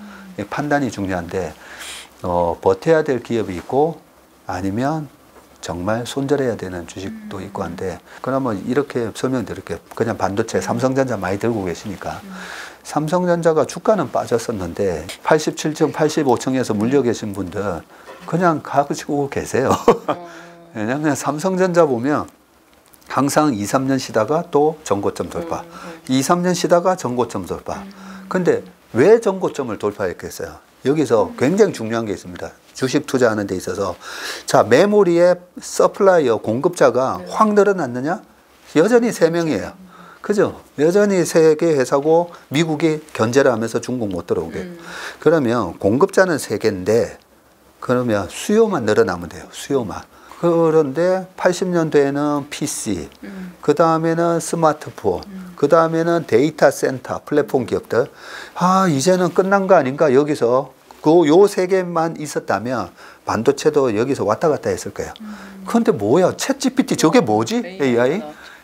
판단이 중요한데 버텨야 될 기업이 있고 아니면 정말 손절해야 되는 주식도 있고 한데 그러면 이렇게 설명드릴게요. 그냥 반도체 삼성전자 많이 들고 계시니까 삼성전자가 주가는 빠졌었는데 87층, 85층에서 물려 계신 분들 그냥 가지고 계세요. 왜냐하면 삼성전자 보면 항상 2, 3년 쉬다가 또 전고점 돌파 2, 3년 쉬다가 전고점 돌파 근데 왜 전고점을 돌파했겠어요? 여기서 굉장히 중요한 게 있습니다. 주식 투자하는 데 있어서 자 메모리의 서플라이어 공급자가 확 늘어났느냐? 여전히 3명이에요. 그죠? 여전히 세계 회사고 미국이 견제를 하면서 중국 못 들어오게. 그러면 공급자는 3개인데 그러면 수요만 늘어나면 돼요. 수요만. 그런데 80년대에는 PC, 그 다음에는 스마트폰, 그 다음에는 데이터 센터, 플랫폼 기업들. 아, 이제는 끝난 거 아닌가? 여기서 요 3개만 있었다면 반도체도 여기서 왔다 갔다 했을 거예요. 그런데 뭐야? 챗 GPT 저게 뭐지? AI?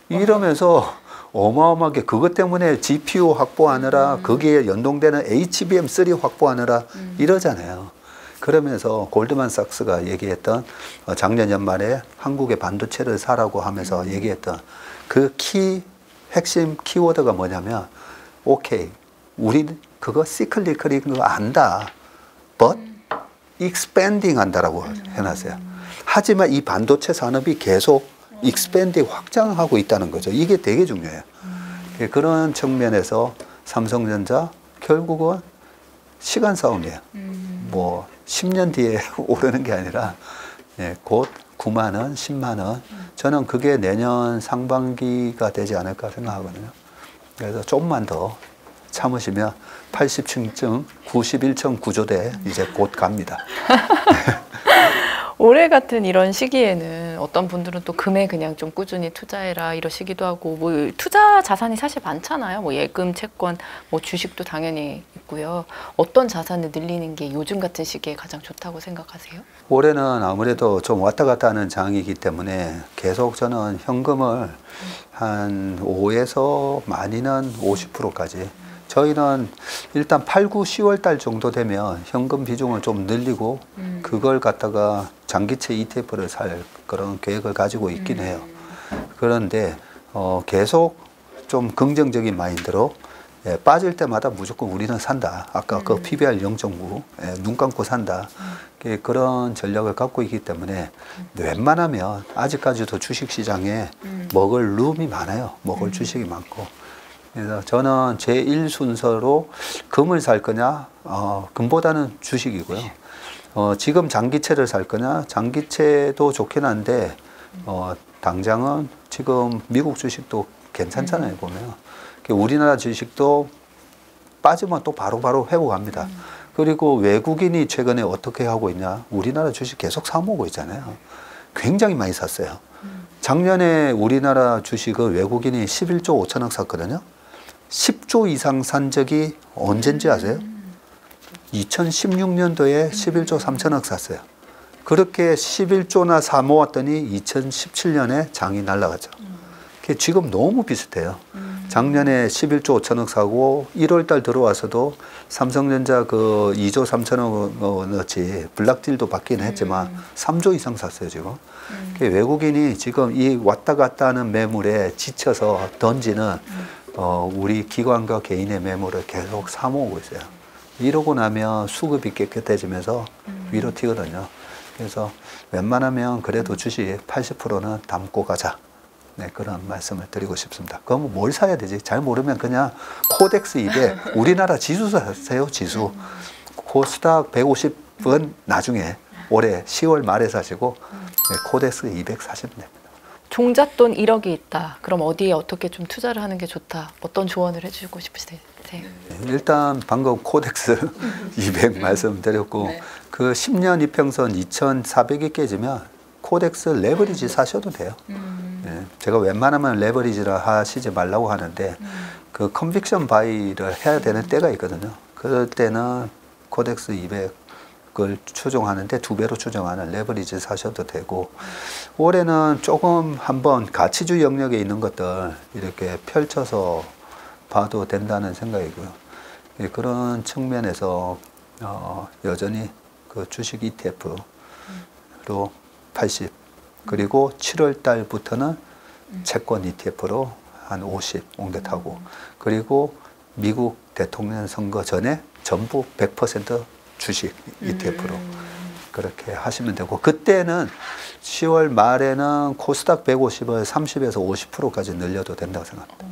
이러면서 어마어마하게 그것 때문에 GPU 확보하느라 거기에 연동되는 HBM3 확보하느라 이러잖아요. 그러면서 골드만삭스가 얘기했던 작년 연말에 한국의 반도체를 사라고 하면서 얘기했던 그 핵심 키워드가 뭐냐면 오케이, 우리는 그거 시클리컬인 거 안다. but expanding 한다라고 해놨어요. 하지만 이 반도체 산업이 계속 expanding 확장하고 있다는 거죠. 이게 되게 중요해요. 그런 측면에서 삼성전자 결국은 시간 싸움이에요. 뭐 10년 뒤에 오르는 게 아니라 곧 9만 원, 10만 원. 저는 그게 내년 상반기가 되지 않을까 생각하거든요. 그래서 조금만 더 참으시면 80층, 91층 구조대 이제 곧 갑니다. 올해 같은 이런 시기에는 어떤 분들은 또 금에 그냥 좀 꾸준히 투자해라 이러시기도 하고 뭐 투자 자산이 사실 많잖아요. 뭐 예금, 채권, 뭐 주식도 당연히 있고요. 어떤 자산을 늘리는 게 요즘 같은 시기에 가장 좋다고 생각하세요? 올해는 아무래도 좀 왔다 갔다 하는 장이기 때문에 계속 저는 현금을 한 5에서 많이는 50%까지 저희는 일단 8, 9, 10월 달 정도 되면 현금 비중을 좀 늘리고 그걸 갖다가 장기채 ETF를 살 그런 계획을 가지고 있긴 해요. 그런데 계속 좀 긍정적인 마인드로 빠질 때마다 무조건 우리는 산다. 아까 그 PBR 0.9 눈 감고 산다. 그런 전략을 갖고 있기 때문에 웬만하면 아직까지도 주식시장에 먹을 룸이 많아요. 먹을 주식이 많고. 그래서 저는 제1순서로 금을 살 거냐, 금보다는 주식이고요. 지금 장기채를 살 거냐, 장기채도 좋긴 한데, 당장은 지금 미국 주식도 괜찮잖아요, 보면. 우리나라 주식도 빠지면 또 바로바로 회복합니다. 그리고 외국인이 최근에 어떻게 하고 있냐, 우리나라 주식 계속 사모으고 있잖아요. 굉장히 많이 샀어요. 작년에 우리나라 주식을 외국인이 11조 5천억 샀거든요. 10조 이상 산 적이 언젠지 아세요? 2016년도에 11조 3천억 샀어요. 그렇게 11조나 사 모았더니 2017년에 장이 날라갔죠. 지금 너무 비슷해요. 작년에 11조 5천억 사고 1월 달 들어와서도 삼성전자 그 2조 3천억어치 블락딜도 받기는 했지만 3조 이상 샀어요, 지금. 외국인이 지금 이 왔다 갔다 하는 매물에 지쳐서 던지는 우리 기관과 개인의 매물을 계속 사모으고 있어요. 이러고 나면 수급이 깨끗해지면서 위로 튀거든요. 그래서 웬만하면 그래도 주식 80%는 담고 가자. 네, 그런 말씀을 드리고 싶습니다. 그럼 뭘 사야 되지? 잘 모르면 그냥 코덱스 200, 우리나라 지수 사세요, 지수. 코스닥 150은 나중에 올해 10월 말에 사시고 코덱스 200 사시면 됩니다. 종잣돈 1억이 있다. 그럼 어디에 어떻게 좀 투자를 하는 게 좋다. 어떤 조언을 해주고 싶으세요? 일단 방금 코덱스 200 말씀드렸고 네. 그 10년 이평선 2,400이 깨지면 코덱스 레버리지 사셔도 돼요. 네, 제가 웬만하면 레버리지를 하시지 말라고 하는데 그 컨빅션 바이를 해야 되는 때가 있거든요. 그럴 때는 코덱스 200 을 추정하는데 2배로 추정하는 레버리지 사셔도 되고, 올해는 조금 한번 가치주 영역에 있는 것들 이렇게 펼쳐서 봐도 된다는 생각이고요. 예, 그런 측면에서 여전히 그 주식 ETF로 80, 그리고 7월 달부터는 채권 ETF로 한 50 옹듯하고, 그리고 미국 대통령 선거 전에 전부 100% 주식 ETF로 그렇게 하시면 되고, 그때는 10월 말에는 코스닥 150을 30에서 50%까지 늘려도 된다고 생각합니다.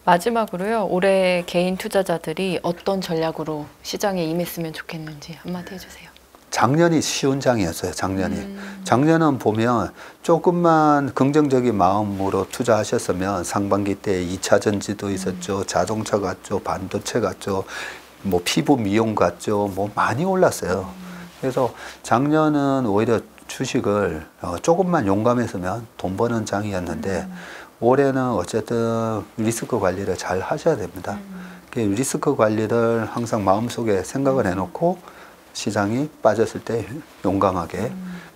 마지막으로요, 올해 개인 투자자들이 어떤 전략으로 시장에 임했으면 좋겠는지 한마디 해주세요. 작년이 쉬운 장이었어요. 작년은 보면 조금만 긍정적인 마음으로 투자하셨으면 상반기 때 2차 전지도 있었죠. 자동차 갔죠. 반도체 갔죠. 뭐 피부 미용 갔죠. 뭐 많이 올랐어요. 그래서 작년은 오히려 주식을 조금만 용감했으면 돈 버는 장이었는데, 올해는 어쨌든 리스크 관리를 잘 하셔야 됩니다. 리스크 관리를 항상 마음속에 생각을 해놓고 시장이 빠졌을 때 용감하게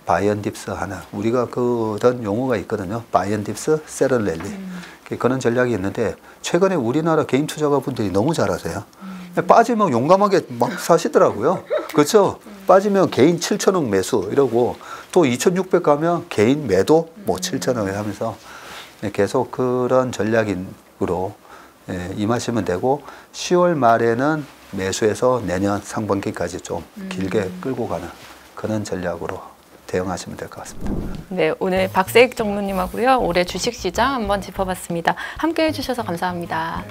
바이 앤 딥스 하나, 우리가 그런 용어가 있거든요. 바이 앤 딥스, 셀 앤 랠리. 그런 전략이 있는데, 최근에 우리나라 개인 투자가분들이 너무 잘하세요. 빠지면 용감하게 막 사시더라고요. 그렇죠? 빠지면 개인 7천억 매수 이러고, 또 2,600 가면 개인 매도 뭐 7천억 하면서 계속 그런 전략으로 임하시면 되고, 10월 말에는 매수해서 내년 상반기까지 좀 길게 끌고 가는 그런 전략으로 대응하시면 될 것 같습니다. 네, 오늘 박세익 정무님하고요, 올해 주식시장 한번 짚어봤습니다. 함께 해주셔서 감사합니다.